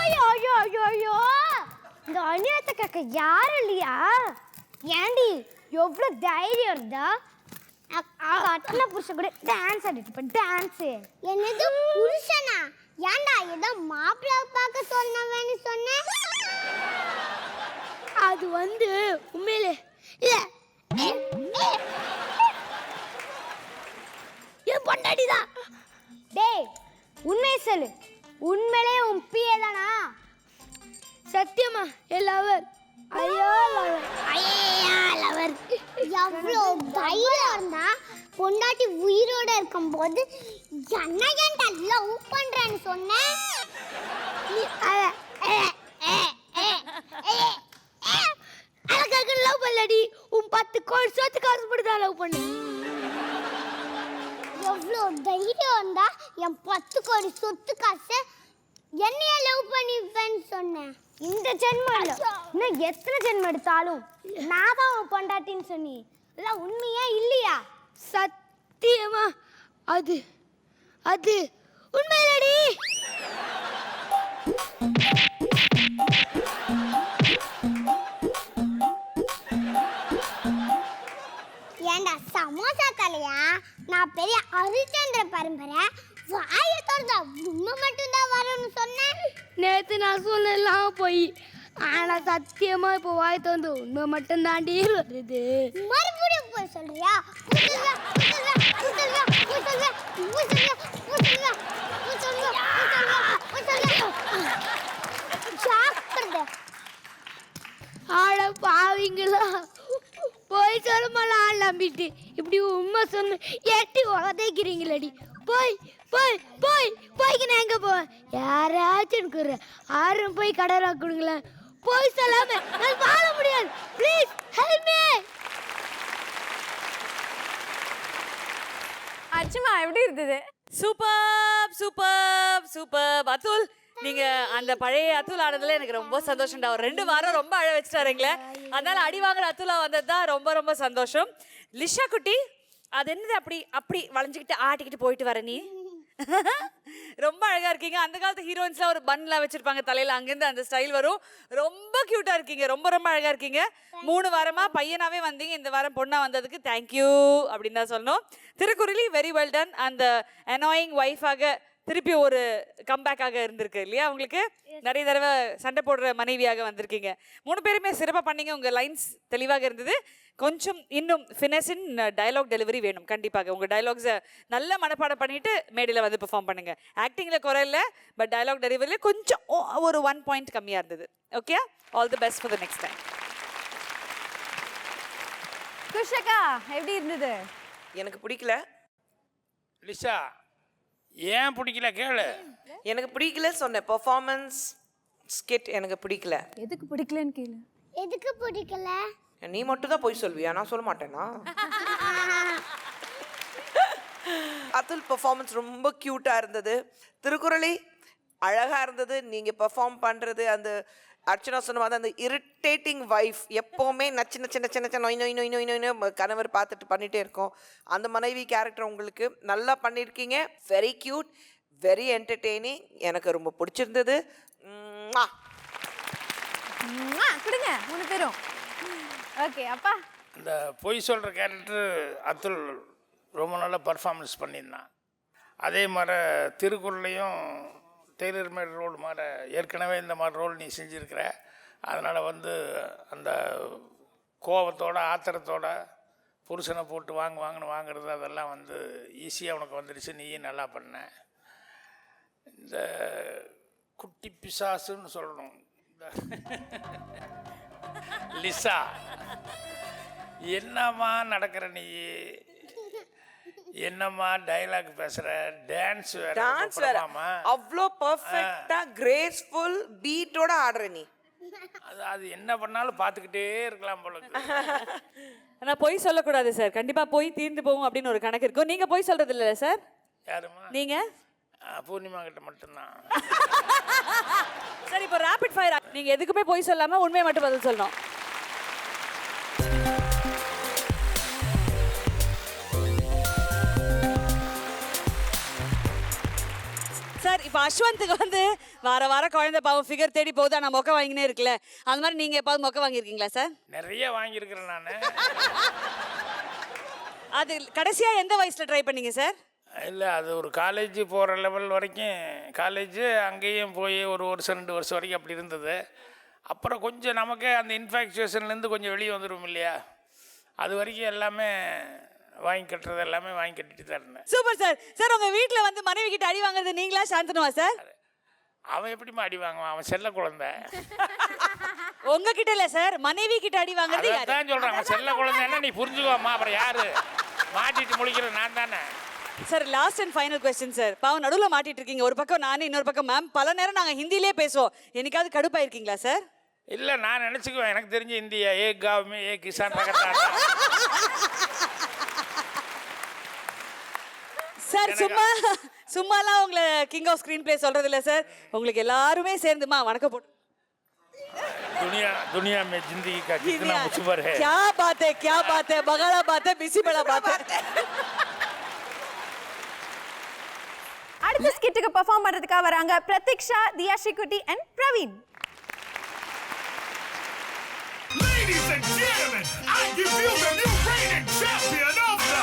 இந்த அநியாயத்தை கேட்க யாரும் இல்லையா? ஏண்டி எவ்வளவு தைரியம் இருந்தா கட்டின புருஷன் கூட டான்ஸ் ஆடிட்டு டான்ஸ். என்னது புருஷனா? ஏன்டா ஏதோ மாப்பிள்ளை பார்க்க சொன்னவன்னு சொன்ன? அது வந்து உண்மையிலே இல்ல என் பொண்டாட்டிதான். டேய் உண்மையை சொல்லு, உண்மையிலே உன் பிஏ தானா? சத்தியமா லவர். ஐயோ லவர். எவ்வளோ தைரியம் இருந்தா பொண்டாட்டி உயிரோட இருக்கும்போது என்ன ஏன்டா லவ் பண்றேன்னு சொன்ன? நீ அழகாக லவ் பண்ணலடி, உன் 10 கோடி சொத்து காசு போட்டு தான் லவ் பண்ணு. எவ்வளோ தைரியம் இருந்தா என் 10 கோடி சொத்து காசு என்னைய லவ் பண்ணிப்பேன்னு சொன்னேன். இந்த ஜென்மம் இல்ல, இன்னும் எத்தனை ஜென்மம் எடுத்தாலும் நான் தான் உன் பொண்டாட்டின்னு சொன்னி இதெல்லாம் உண்மையா இல்லையா? சத்தியமா அது அது உண்மையிலடி. ஏண்டா சமோசா கலையா? நான் பெரிய ஹரிச்சந்திர பரம்பரை, வாயை திறந்தா உண்மை மட்டும்தான் வரும்னு சொன்னேன். நேத்து நான் சொன்னெல்லாம் போய், ஆனா சத்தியமா இப்போ வாய் திறந்து உண்மை மட்டும் தாண்டி வருது. மறுபடியும் போய் சொல்றியா? ஆட பாவீங்களா, போய் சொல்லமாலாம் நம்பிட்டு இப்படி உண்மை சொன்ன எட்டி உதக்கிறீங்களடி. போய் போய் போய் போய்க்கு நான் எங்க போவேன்? யாராச்சும் எனக்கு ஆறும் போய் கடை கொடுங்களேன். போய் சொல்லாம நான் வாழ முடியாது. Please help me. அர்ச்சனா எப்படி இருந்தது? சூப்பர் அத்துல், நீங்க அந்த பழைய அத்துல் ஆனதுல எனக்கு ரொம்ப சந்தோஷம்டா. ஒரு 2 வாரம் ரொம்ப அழ வச்சுட்டாருங்களே, அதனால அடி வாங்குற அத்துலா வந்தது தான் ரொம்ப ரொம்ப சந்தோஷம். லிஷா குட்டி, அது என்னது அப்படி அப்படி வளைஞ்சுக்கிட்டு ஆட்டிக்கிட்டு போயிட்டு வர நீ? ரொம்ப அழகா இருக்கீங்க. அந்த காலத்து ஹீரோயின்ஸ்லாம் ஒரு பன்லாம் வச்சிருப்பாங்க தலையில, அங்கிருந்து அந்த ஸ்டைல் வரும். ரொம்ப கியூட்டா இருக்கீங்க, ரொம்ப ரொம்ப அழகா இருக்கீங்க. 3 வாரமா பையனாவே வந்தீங்க, இந்த வாரம் பொண்ணா வந்ததுக்கு தேங்க்யூ அப்படின்னு தான் சொல்லணும். திருக்குறளி வெரி வெல் டன். அந்த அனாயிங் ஒய்ஃபாக திருப்பி ஒரு கம்பேக்காக இருந்திருக்கு இல்லையா உங்களுக்கு? நிறைய தடவை சண்டை போடுற மனைவியாக வந்திருக்கீங்க. 3 பேருமே சிறப்பாக பண்ணீங்க. உங்கள் லைன்ஸ் தெளிவாக இருந்தது. கொஞ்சம் இன்னும் ஃபினஸின் டயலாக் டெலிவரி வேணும் கண்டிப்பாக. உங்கள் டயலாக்ஸை நல்ல மனப்பாடம் பண்ணிட்டு மேடையில் வந்து பெர்ஃபார்ம் பண்ணுங்க. ஆக்டிங்கில் குறை இல்லை, பட் டயலாக் டெலிவரியில் கொஞ்சம் ஒரு 1 பாயிண்ட் கம்மியாக இருந்தது. Okay, all the best for the next time. Kushaga எப்படி இருந்தது? எனக்கு பிடிக்கல. லிஷா, ஏன் பிடிக்கல கேளு. எனக்கு பிடிக்கல சொன்னேன். பெர்ஃபார்மன்ஸ் ஸ்கிட் எனக்கு பிடிக்கல. எதுக்கு பிடிக்கலன்னு கேளு. எதுக்கு பிடிக்கல? நீ மட்டும் தான் போய் சொல்வியா? நான் சொல்ல மாட்டேனா? அத்துல் பெர்ஃபார்மன்ஸ் ரொம்ப க்யூட்டாக இருந்தது. திருக்குறளி அழகாக இருந்தது. நீங்கள் பெர்ஃபார்ம் பண்ணுறது, அந்த அர்ச்சனா சொன்ன மாதிரி அந்த இரிட்டேட்டிங் வைஃப், எப்போவுமே நச்சு நொய் நொய் நொய் நொய் நொய்னு கணவர் பார்த்துட்டு பண்ணிகிட்டே இருக்கோம். அந்த மனைவி கேரக்டர் உங்களுக்கு நல்லா பண்ணியிருக்கீங்க. Very cute, very entertaining. எனக்கு ரொம்ப பிடிச்சிருந்தது. கொடுங்க 3 பேரும். ஓகே அப்பா. இந்த பொய் சொல்கிற கேரக்டர் அத்துல் ரொம்ப நல்லா பர்ஃபார்மன்ஸ் பண்ணியிருந்தான். அதே மாதிரி திருக்குறளையும் டெய்லர் மேட் ரோல் மாதிரி ஏற்கனவே இந்த மாதிரி ரோல் நீ செஞ்சுருக்கிற, அதனால் வந்து அந்த கோபத்தோட ஆத்திரத்தோட புருஷனை போட்டு வாங்குன்னு வாங்குறது அதெல்லாம் வந்து ஈஸியாக உனக்கு வந்துடுச்சு, நீயும் நல்லா பண்ண. இந்த குட்டி பிசாசுன்னு சொல்லணும், இந்த லிசா, என்னம்மா நடக்கிற நீ, என்னம்மா டைலாக் பேசுற, டான்ஸ் வேற, அவ்வளோ பர்ஃபெக்டா கிரேஸ்ஃபுல் பீட்டோட ஆடுற நீ. அது என்ன பண்ணாலும் பார்த்துக்கிட்டே இருக்கலாம் போல இருக்கு. ஆனா பொய் சொல்லக்கூடாது சார், கண்டிப்பா போய் தீர்ந்து போகும் அப்படின்னு ஒரு கணக்கு இருக்கும். நீங்க பொய் சொல்றது இல்ல சார்? யாருமா? நீங்க? பூர்ணிமா கிட்ட மட்டும்தான். சார் இப்போ ரேபிட் ஃபயர், நீங்க எதுக்குமே பொய் சொல்லாம உண்மையை மட்டும் பதில் சொல்லணும். சார் இப்போ அஸ்வந்த்க்கு வந்து வார குழந்தை பாவம் ஃபிகர் தேடி போகுது, ஆனால் மொக்க வாங்கினே இருக்குல்ல, அது மாதிரி நீங்கள் எப்பாவது மொக்க வாங்கியிருக்கீங்களா சார்? நிறைய வாங்கியிருக்கிறேன் நான். அது கடைசியாக எந்த வயசில் ட்ரை பண்ணீங்க சார்? இல்லை, அது ஒரு காலேஜ் போகிற லெவல் வரைக்கும், காலேஜ் அங்கேயும் போய் ஒரு வருஷம் 2 வருஷம் வரைக்கும் அப்படி இருந்தது. அப்புறம் கொஞ்சம் நமக்கே அந்த இன்ஃபேக்சுவேஷன்லேருந்து கொஞ்சம் வெளியே வந்துடும் இல்லையா, அது வரைக்கும் எல்லாமே வாங்கி கட்டுறது எல்லாமே வாங்கி கட்டிட்டு தான் இருந்தேன். Super sir. சார் உங்கள் வீட்டில் வந்து மனைவி கிட்ட அடி வாங்குறது நீங்களா சாந்தனுவா சார்? அவன் எப்படிமா அடி வாங்குவான், அவன் செல்ல குழந்தை. உங்ககிட்ட இல்லை சார், மனைவி கிட்ட அடி வாங்குறது யாரு? அதான் சொல்கிறேன், அவன் செல்ல குழந்தைன்னா நீ புரிஞ்சுக்குவாம்மா, அப்புறம் யாரு மாட்டிட்டு முழிக்கிற நான் தானே. Sir last and final question sir. பாவம் நடுவில் மாட்டிட்டு இருக்கீங்க, ஒரு பக்கம் நானே இன்னொரு பக்கம் மேம். பல நேரம் நாங்கள் ஹிந்திலே பேசுவோம், என்னைக்காவது கடுப்பாயிருக்கீங்களா சார்? இல்லை, நான் நினச்சிக்குவேன் எனக்கு தெரிஞ்ச இந்தியா ஏ காவ்மே ஏ கிசான் ரகத்தா. சார் சும்மாலாம் உங்களை கிங் ஆஃப் ஸ்க்ரீன் பிளே சொல்றது இல்லை சார், உங்களுக்கு எல்லாருமே சேர்ந்துமா வணக்கம் போட்டு दुनिया में जिंदगी का कितना मुश्किल है. क्या बात है बगाड़ा बात है बिसी बड़ा बात है. அடுத்த ஸ்கிட்டுக்கு பெர்ஃபார்ம் பண்றதுக்காக வராங்க பிரதீக்ஷா, தியா Sreekutty and Praveen. Ladies and gentlemen, I give you the new reigning champion of the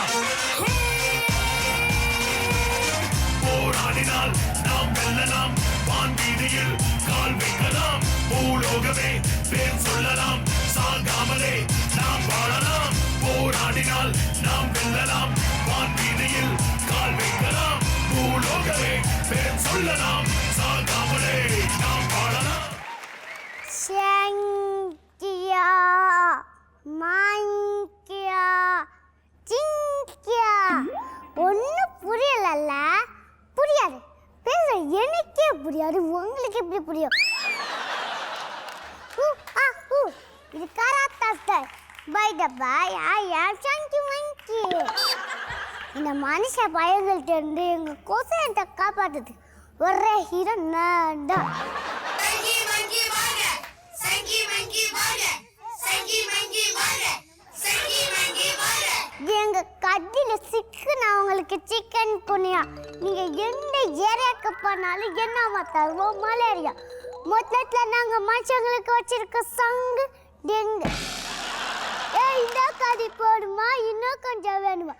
போராடினால் நாம் வெல்லலாம், வான்வீதியில் கால் வைக்கலாம், பூலோகமே பேர் சொல்லலாம், சாகாமலே நாம் வாழலாம். போராடினால் நாம் வெல்லலாம், வான்வீதியில் கால் வைக்கலாம், பூலோகமே பேர் சொல்லலாம், சாகாமலே நாம் வாழலாம். சங்கியா மாங்கியா சிங்கியா ஒன்றும் புரியலல்ல? புரியாது, பேச எனக்கே புரியாது, உங்களுக்கு எப்படி புரியும்? இது karate style. By the by ஐ ஆம் சங்கி மங்கி. இந்த மனுஷ பயங்கள்ட்ட இருந்து எங்க கோசத்தை காப்பாத்துது ஒரே ஹீரோ நான் தான். சங்கி மங்கி வாங்க, சங்கி மங்கி வாங்க, சங்கி மங்கி வாங்க, சங்கி மங்கி வாங்க. எங்க கட்டில சிக்கன் அவங்களுக்கு சிக்கன் புனியா. நீங்க எந்த ஏரியாக்கு போனாலும் என்ன தருவோம்? மலேரியா. மொத்தத்துல நாங்க மனுஷங்களுக்கு வச்சிருக்க சங்கு டெங்கு. இந்த கடி போடுமா, இன்னும் கொஞ்சம் வேணுமா?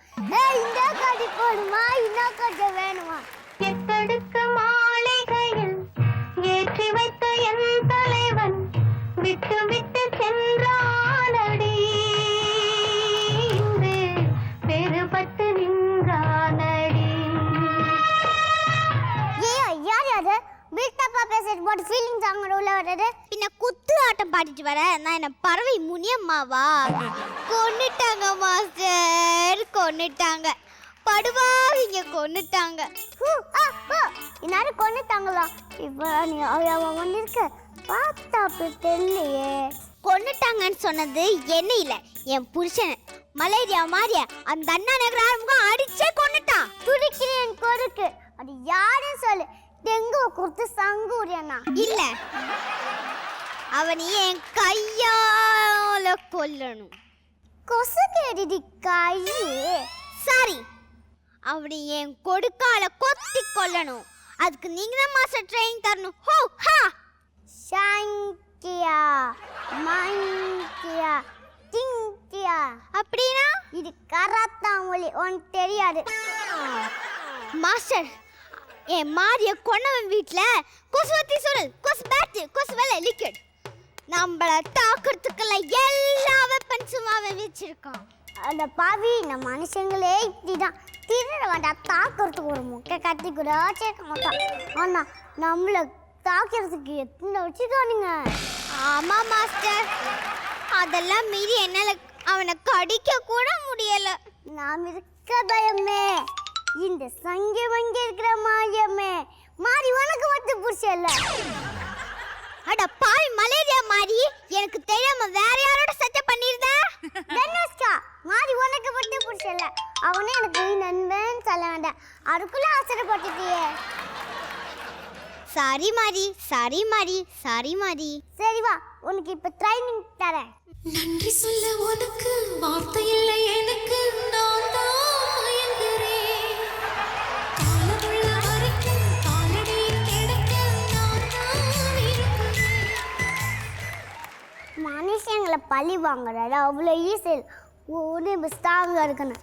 இந்த கடி போடுமா, இன்னும் கொஞ்சம் வேணுமா? எத்தடுக்க மாளிகையில் ஏற்றி வைத்த என் தலைவன் விட்டு விட்டு சென்றானடி, வேறுபட்டு நின்றானடி. யார் யாரு பில்டப்பா பேசிட்டு போட்டு ஃபீலிங்ஸ் அவங்க உள்ள வர்றது? பின்ன குத்து ஆட்டம் பாடிட்டு வர நான் என்ன பறவை முனியம்மாவா? கொன்னுட்டாங்க மாஸ்டர், கொன்னுட்டாங்க. படுவாவிங்க கொன்னுட்டாங்க. எல்லாரும் கொன்னுட்டாங்களா? இப்போ நீ அவன் வந்திருக்க பார்த்தா தெரியலையே. கொன்னுட்டாங்கன்னு சொன்னது என்ன இல்லை, என் புருஷன் மலேரியா மாறிய அந்த அண்ணா நகர் ஆரம்பம் அடிச்சே கொன்னுட்டான். துடிக்கிறேன் கொடுக்கு, அது யாரும் சொல்லு. டெங்கு கொடுத்து சங்கூரியனா இல்ல, அவனை என் கையால கொல்லணும். கொசு கேடி கை. சாரி, அவனை என் கொடுக்கால கொத்தி கொல்லணும். அதுக்கு நீங்க தான் மாஸ்டர் ட்ரைனிங் தரணும். ஹோ ஹா சங்கியா மங்கியா டிங்கியா. அப்படின்னா இது கராத்தா மொழி, உனக்கு தெரியாது. மாஸ்டர் என் மாரிய கொன்னவன் வீட்ல கொசுவத்தி சுருள், கொசு பேட்டு, கொசு வேலை லிக்விட். நம்மள தாக்குறதுக்குள்ள எல்லா வெப்பன்ஸும் அவன் வச்சிருக்கான். அந்த பாவி நம்ம மனுஷங்களே இப்படிதான் திருட வேண்டாம், தாக்குறதுக்கு ஒரு முட்டை கத்தி கூட சேர்க்க மாட்டான். ஆனா நம்மள தாக்கிறதுக்கு எத்தனை வச்சுக்கானுங்க. ஆமா மாஸ்டர், அதெல்லாம் மீறி என்னால அவனை கடிக்க கூட முடியல. நாம் இருக்க பயமே இந்த சங்கி வங்கி இருக்கிற மாயமே மாறி உனக்கு வந்து புடிச்சல. அட பாவி மலேரியா மாறி, எனக்கு தெரியாம வேற யாரோட செட்டப் பண்ணிருந்த. தனுஷ்கா மாறி உனக்கு வந்து புடிச்சல. அவனே எனக்கு நண்பன் சொல்ல வேண்டாம், அதுக்குள்ள ஆசைப்பட்டுட்டியே. சாரி மாறி, சாரி மாறி, சாரி மாறி. சரி வா, உனக்கு இப்ப ட்ரைனிங் தரேன். நன்றி சொல்ல உனக்கு வார்த்தை இல்லை எனக்கு, நான் தான் மயங்குறேன். காலமுள்ள வரைக்கும் காலடியில் கிடக்க நான் தான் இருக்கிறேன். மனுஷங்களை பழி வாங்குறது அவ்வளோ ஈஸி. ஒரு ஸ்ட்ராங்கா இருக்கணும்.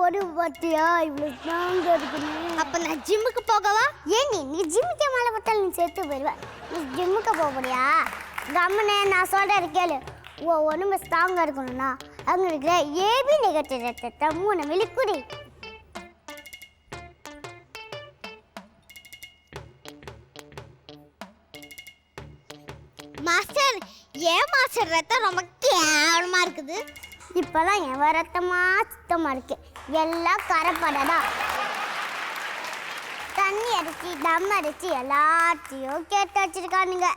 ஒரு பத்தியா இவ்வளோ ஸ்ட்ராங்கா இருக்கணும். அப்ப நான் ஜிம்முக்கு போகவா? ஏண்டி நீ ஜிம்முக்கு மேலே பார்த்தாலும் நீ சேர்த்து போயிடுவ. நீ ஜிம்முக்கு போக போறியா? கம்முன்னு நான் சொல்கிறேன் கேளு. உடம்பு ஸ்ட்ராங்காக இருக்கணும்னா அங்கே இருக்கிற ஏபி நெகட்டிவ் ரத்தத்தை 3 வெளிக்குடி. மாஸ்டர், ஏன் மாஸ்டர் ரத்தம் ரொம்ப கேவலமா இருக்குது? இப்போதான் என் ரத்தமா சுத்தமாக இருக்கு. எல்லாம் கரைப்படதா. தண்ணி அடிச்சு தம் அடிச்சு எல்லாத்தையும் கேட்டு வச்சிருக்கானுங்க.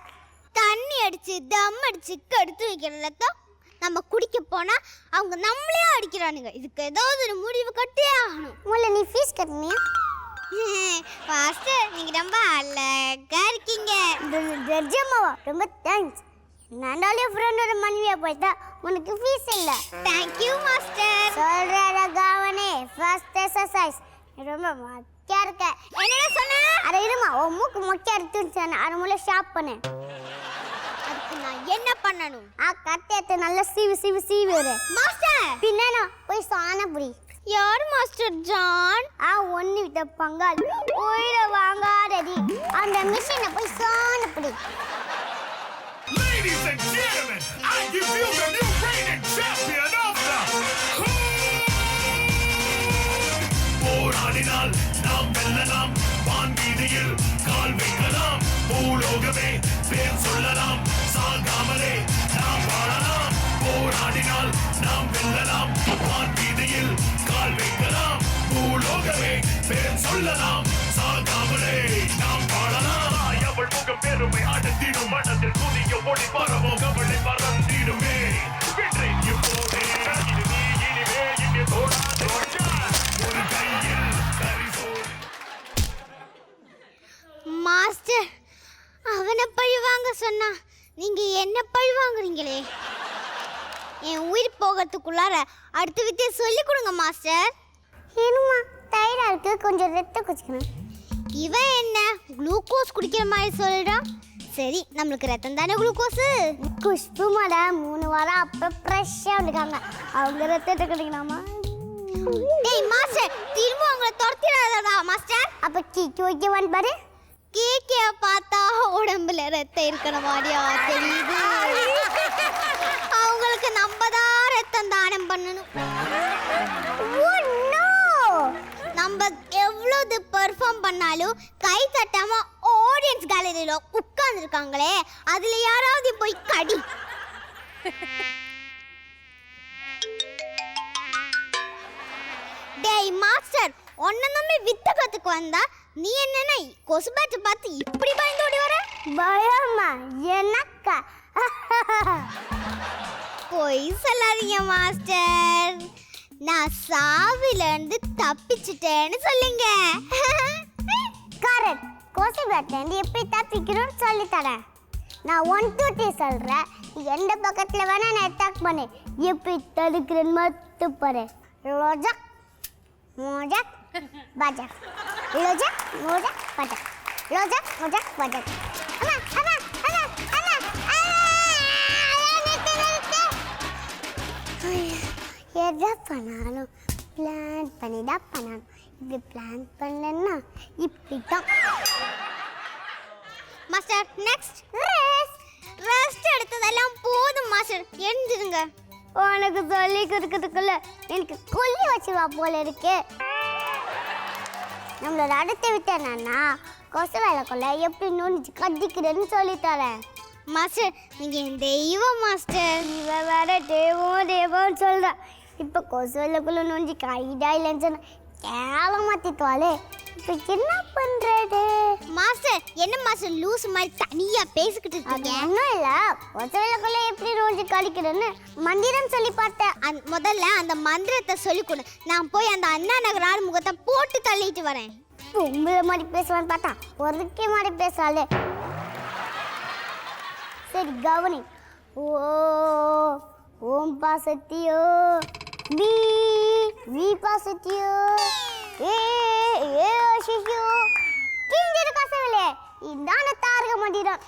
தண்ணி அடிச்சு தம் அடிச்சு கெடுத்து வைக்கிற ரத்தம் நம்ம குடிக்க போனா அவங்க நம்மளே அடிக்கிறானுங்க. இதுக்கு ஏதாவது ஒரு முடிவு கட்டே ஆகணும். முதல்ல நீ ஃபீஸ் கட்டினியா? மாஸ்டர், நீங்க ரொம்ப அழகா இருக்கீங்க. நிஜமாவா? ரொம்ப தேங்க்ஸ். நானாலே ஃப்ரெண்டோட மனைவியா போயிட்டா உனக்கு ஃபீஸ் இல்லை. Thank you master. சொல்ற கவனே ஃபர்ஸ்ட் எக்ஸசைஸ். ரொம்ப மொக்கையா இருக்க. என்னடா சொன்ன? அட இருமா, உன் மூக்கு மொக்கையா இருக்குன்னு அரை மூல ஷாப் பண்ணு. அதுக்கு நான் என்ன பண்ணணும்? கட்டேத்து நல்லா சீவி சீவி சீவி வரு. மாஸ்டர், பின்னா போய் சாண புடி. யார் மாஸ்டர் ஜான்? ஒன்னு விட்ட பங்கால் உயிரை வாங்காதடி. அந்த மிஷினை போய் சாண புடி. Ladies and gentlemen, I give you the new reigning champion of the போராடினால் நாம் வெல்லலாம், வான்வீதியில் கால் வைக்கலாம், பூலோகமே பேர் சொல்லலாம், சாகாமலே நாம் வாழலாம். போராடினால் நாம் வெல்லலாம், வான்வீதியில் கால் வைக்கலாம், பூலோகமே பேர் சொல்லலாம், சாகாமலே நாம் வாழலாம். அவள் முகம் பெருமை அடத்திடும், மனதில் புதிய ஒளி பரவும், கவலை பறந்திடுமே. வெற்றி இப்போதே, இது நீ இனிமே இங்கே தோடாதே. ஒரு கையில் கரிசோடு. மாஸ்டர், அவனை பழி வாங்க சொன்னா நீங்க என்ன பழி வாங்குறீங்களே? என் உயிர் போகிறதுக்குள்ளார அடுத்த வித்தியை சொல்லி கொடுங்க மாஸ்டர். இருமா, டயர்டா இருக்கு, கொஞ்சம் ரத்தம் குடிக்கணும். இவன் என்ன குளுக்கோஸ் குடிக்கிற மாதிரி சொல்றான்? சரி, நம்மளுக்கு ரத்தம் தானே குளுக்கோஸ். குஷ்பு மாட 3 வாரம் அப்ப ஃப்ரெஷ்ஷா இருக்காங்க. அவங்க ரத்தத்தை குடிக்கலாமா? டேய் மாஸ்டர், திரும்ப அவங்கள துரத்திடாதடா மாஸ்டர். அப்ப கீக்கு வைக்கவான்னு பாரு. கேக்கே பார்த்தா உடம்புல ரத்தம் இருக்கிற மாதிரியா தெரியுது. அவங்களுக்கு நம்ம தான் ரத்தம் தானம் பண்ணணும். நம்ம எவ்வளவு பெர்ஃபார்ம் பண்ணாலும் கை தட்டாம ஆடியன்ஸ் கேலரியில உட்கார்ந்து இருக்காங்களே, அதுல யாராவது போய் கடி. டேய் மாஸ்டர், ஒன்னமே வித்த கத்துக்கு வந்தா நீ என்னன்னா கொசு பேட்டு பார்த்து இப்படி பயந்து ஓடி வர? பயமா எனக்கா? போய் சொல்லாதீங்க மாஸ்டர். நான் சாவில இருந்து தப்பிச்சிட்டேன்னு சொல்லுங்க. கரெக்ட். கொசு பேட்லேருந்து எப்படி தப்பிக்கணும்னு சொல்லி தரேன். நான் 1 2 3 சொல்றேன். எந்த பக்கத்துல வேணா நான் அட்டாக் பண்ணு. எப்படி தடுக்கிறேன்னு மட்டும் பாரு. ரோஜா மோஜா பாஜா, ரோஜா மோஜா பாஜா, ரோஜா மோஜா பாஜா. அம்மா அம்மா அம்மா அம்மா, எதை பண்ணாலும் பிளான் பண்ணி தான் பண்ணணும். இப்படி பிளான் பண்ணேன்னா இப்படிதான். மாஸ்டர் நெக்ஸ்ட் ரெஸ்ட் எடுத்ததெல்லாம் போதும் மாஸ்டர், எழுந்திருங்க. உனக்கு சொல்லி கொடுக்கறதுக்குள்ள எனக்கு கொல்லி வச்சுவா போல இருக்கு. நம்மளோட அடுத்த விட்டு என்னன்னா கொசு வேலைக்குள்ள எப்படி நுழைஞ்சு கட்டிக்கிறேன்னு சொல்லித்தரேன். மாஸ்டர் நீங்க என் தெய்வம் மாஸ்டர். இவன் வேற தேவம்னு சொல்ற. இப்போ கொசு வேலைக்குள்ள நுழைஞ்சு கைடா இல்லைன்னு சொன்ன கேவலமாத்திட்டுவாளே. இப்போ என்ன பண்றது? மாஸ்டர் என்ன மாஸ்டர் லூஸ் மாதிரி தனியா பேசிக்கிட்டு அது இருக்கீங்க? ஒன்றும் இல்லை, கொசு வேலைக்குள்ள எப்படி நுழைஞ்சு கடிக்கிறேன்னு மந்திரம் சொல்லி பார்த்தேன். முதல்ல அந்த மந்திரத்தை சொல்லி கொடு, நான் போய் அந்த அண்ணா நகர் ஆறுமுகத்தை போட்டு தள்ளிட்டு வரேன். உங்களை மாதிரி பேசுவான்னு பார்த்தா ஒருக்கே மாதிரி பேசாலே. சரி கவனி. ஓம் பாசத்தியோ வி பாசத்தியோ ஏ சிஷியோ கிஞ்சிரு கசவிலே இதான தாரக மந்திரம்.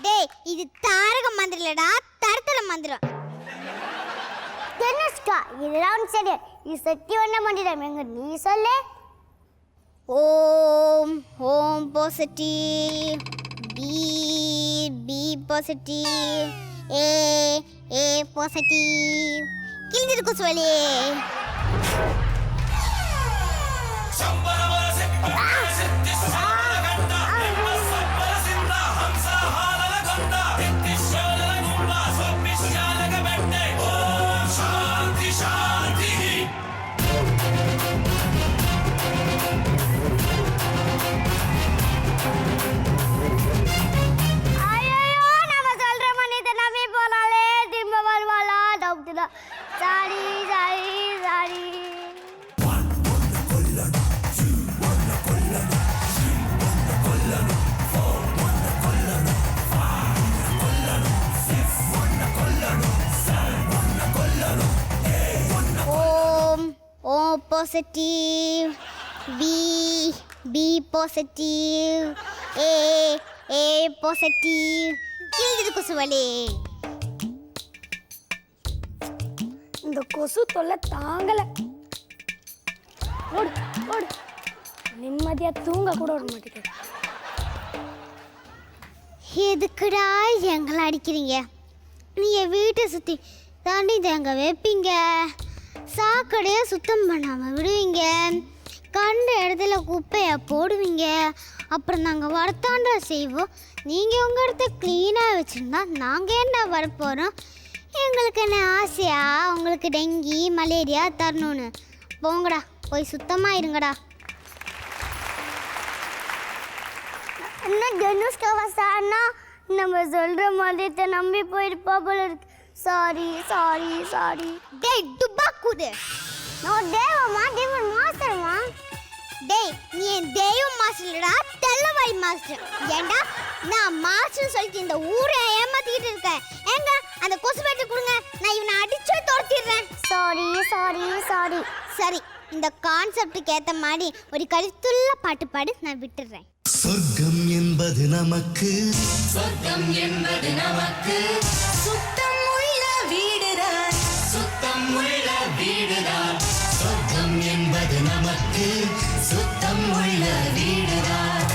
டேய் இது தாரக மந்திரம் இல்லடா, தரத்தல மந்திரம். தென்னஸ்கா இதெல்லாம் சரி, இது சக்தி வண்ண மந்திரம். எங்க நீ சொல்லு. ஓம் ஓம் positive B positive A positive கிழிஞ்சிரு குசுவலே. சாரி. ஓம் positive B positive A positive கிழிஞ்சிரு குசுவலே. இந்த கொசு தொல்லை தாங்கல. ஓடு ஓடு, நிம்மதியா தூங்க கூட விட மாட்டேங்குது. எதுக்குடா எங்களை அடிக்கிறீங்க? நீங்கள் வீட்டை சுற்றி தாண்டி தேங்க வைப்பீங்க, சாக்கடையை சுத்தம் பண்ணாமல் விடுவீங்க, கண்ட இடத்துல குப்பையை போடுவீங்க, அப்புறம் நாங்கள் வரத்தாண்டா செய்வோம். நீங்கள் உங்கள் இடத்த க்ளீனாக வச்சுருந்தா நாங்கள் என்ன வரப்போகிறோம்? எங்களுக்கு என்ன ஆசையா உங்களுக்கு டெங்கி மலேரியா தரணும்னு? போங்கடா, போய் சுத்தமாக இருங்கடா. இன்னும் தனுஷ்காவா சார்னா நம்ம சொல்ற மாதிரி நம்பி போயிருப்பா போல இருக்கு. சாரி. டேய் டுபாக்குது. நான் தேவமா தேவன் மாஸ்டர்மா. டேய் நீ என் தெய்வம் மாஸ்டர் இல்லடா, தெல்லவாய் மாஸ்டர். ஏண்டா நான் மாஸ்டர் சொல்லிட்டு இந்த ஊரை ஏமாத்திக்கிட்டு இருக்கேன். ஏங்க அந்த கொசு பேட்டை கொடுங்க, நான் இவனை அடிச்சு துரத்திடுறேன். சாரி. சரி, இந்த கான்செப்டுக்கு ஏற்ற மாதிரி ஒரு கருத்துள்ள பாட்டு பாடு, நான் விட்டுடுறேன். சொர்க்கம் என்பது நமக்கு சொர்க்கம் என்பது நமக்கு சுத்தம் உள்ள வீடுதான் சுத்தம் உள்ள வீடுதான் சொர்க்கம் என்பது நமக்கு சுத்தம் உள்ள வீடுதான்.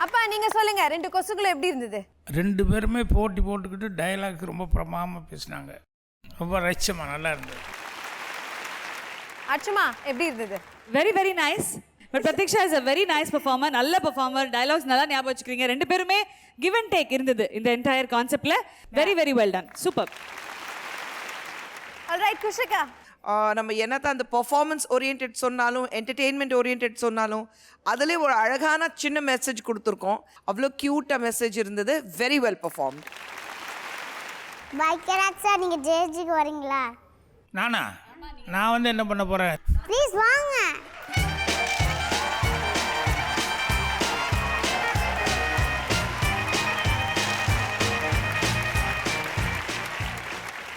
அப்பா நீங்க சொல்லுங்க, 2 கொசுகளும் எப்படி இருந்தது? 2 பேருமே போட்டி போட்டுக்கிட்டு டயலாக் ரொம்ப பிரமாதமாக பேசினாங்க. ரொம்ப ரசிச்சமாக நல்லா இருந்தது. அர்ச்சமா எப்படி இருந்தது? Very very nice. But Pratiksha is a very nice performer, நல்ல பெர்ஃபார்மர், டயலாக்ஸ் நல்லா ஞாபகம் வச்சுக்கிறீங்க. 2 பேருமே give and take இருந்தது இந்த என்டையர் கான்செப்ட்ல. Very very well done, super. Alright Kushika, நம்ம என்னத்தான் அந்த பெர்ஃபார்மன்ஸ் ஓரியன்ட் சொன்னாலும் என்டர்டெயின்மெண்ட் ஓரியன்ட் சொன்னாலும் அதிலே ஒரு அழகான சின்ன மெசேஜ் கொடுத்துருக்கோம். அவ்வளோ க்யூட்டாக மெசேஜ் இருந்தது. Very well perform. Baikaraj sir நீங்க ஜேஜிக்கு வரீங்களா? நானா? நான் வந்து என்ன பண்ண போகிறேன்? ப்ளீஸ் வாங்க.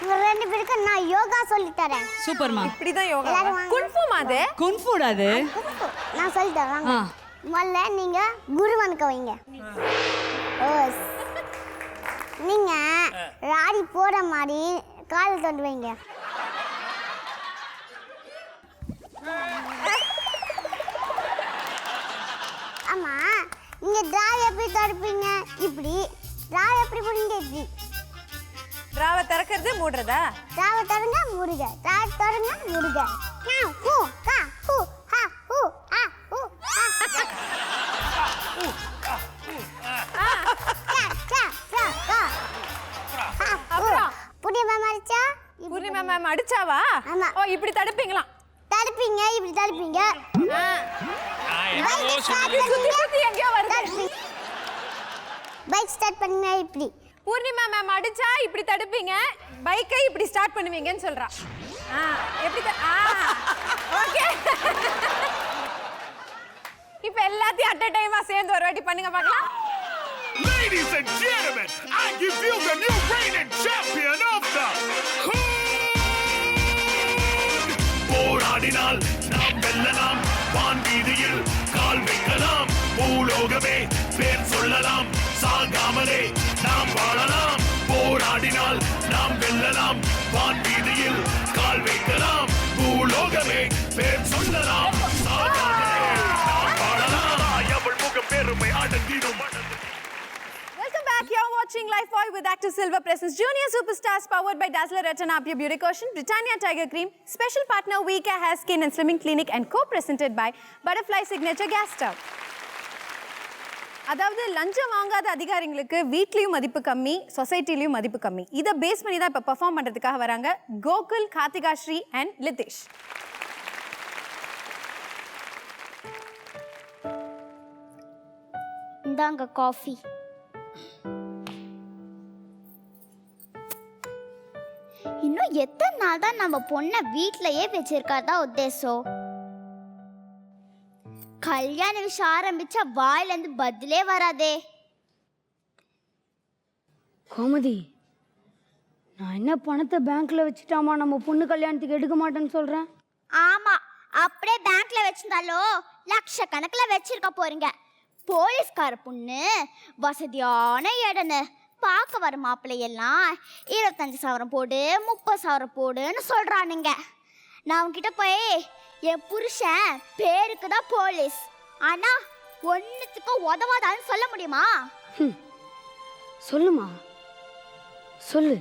உங்க 2 பேருக்கு நான் யோகா சொல்லி தரேன். சூப்பர்மா. இப்படிதான் யோகா. எல்லாரும் வாங்க. குன்ஃபு மாதே. குன்ஃபுடா அது. நான் சொல்லி தரேன் வாங்க. முதல்ல நீங்க குரு வணக்கம் வைங்க. நீங்க ராடி போற மாதிரி கால் தொண்டு வைங்க. ஆமா, நீங்க டிராவ் எப்படி தடுப்பீங்க? இப்படி டிராவ் எப்படி போடுங்க? இப்படி டிராவை திறக்கிறது மூடுறதா? டிராவ் தருங்க முருக, டிராவ் தருங்க முருக. ஹூ கா ஹூ ஹா ஹூ ஆ ஹூ ஆ. பூர்ணிமா அடிச்சா? பூர்ணிமா மேம் அடிச்சாவா? ஆமா. ஓ, இப்படி தடுப்பீங்களா? தடுப்பீங்க, இப்படி தடுப்பீங்க. சுத்தி எங்கேயோ வருது. பைக் ஸ்டார்ட் பண்ணுங்க இப்படி. பூர்ணிமா மேம் அடிச்சா இப்படி தடுப்பீங்க, பைக்கை இப்படி ஸ்டார்ட் பண்ணுவீங்கன்னு சொல்றா. எப்படி ஓகே. இப்போ எல்லாத்தையும் அட் a டைமா சேர்ந்து ஒரு வாட்டி பண்ணுங்க பார்க்கலாம். Ladies and gentlemen, I give you the new reigning champion of the போராடினால் நாம் வெல்லலாம், வான் வீதியில் கால் வைக்கலாம், பூலோகமே பேர் சொல்லலாம், சாகாமலே நாம் வாழலாம். போராடினால் நாம் வெல்லலாம், வான் வீதியில் கால் வைக்கலாம், பூலோகமே பேர் சொல்லலாம், சாகாமலே நாம் வாழலாம். எவள் முக பெருமை அடங்கிடும். Welcome back. You're watching Life Boy with Active Silver presents Junior Superstars powered by Dazzler Retina Up Your Beauty Caution, Britannia Tiger Cream, special partner VK Hair Skin and Slimming Clinic and co-presented by Butterfly Signature Gas Stove. அதாவது லஞ்சம் வாங்காத அதிகாரிகளுக்கு வீட்லயும் மதிப்பு கம்மி, சொசைட்டிலையும் மதிப்பு கம்மி. இதை பேஸ் பண்ணி தான் இப்போ பெர்ஃபார்ம் பண்ணுறதுக்காக வராங்க கோகுல், கார்த்திகா ஸ்ரீ அண்ட் லிதேஷ். இந்தாங்க காஃபி. இன்னும் எத்தனை நாள் தான் நம்ம பொண்ணை வீட்லயே வச்சிருக்காதா உத்தேசம்? கல்யாண விஷயம் ஆரம்பிச்சா வாயிலேருந்து பதிலே வராதே. கோமதி, நான் என்ன பணத்தை பேங்க்ல வச்சுட்டாமா நம்ம பொண்ணு கல்யாணத்துக்கு எடுக்க மாட்டேன்னு சொல்றேன்? ஆமா, அப்படியே பேங்க்ல வச்சிருந்தாலும் லட்சக்கணக்கில் வச்சிருக்க போறீங்க. போலீஸ்கார பொண்ணு வசதியான இடன்னு பார்க்க வர மாப்பிள்ளையெல்லாம் 25,000 போடு 30,000 போடுன்னு சொல்றானுங்க. நான் உங்ககிட்ட போய் என் புருஷன் பேருக்கு தான் போலீஸ், ஆனா ஒன்னுத்துக்கும் உதவாதான்னு சொல்ல முடியுமா? சொல்லுமா, சொல்லு.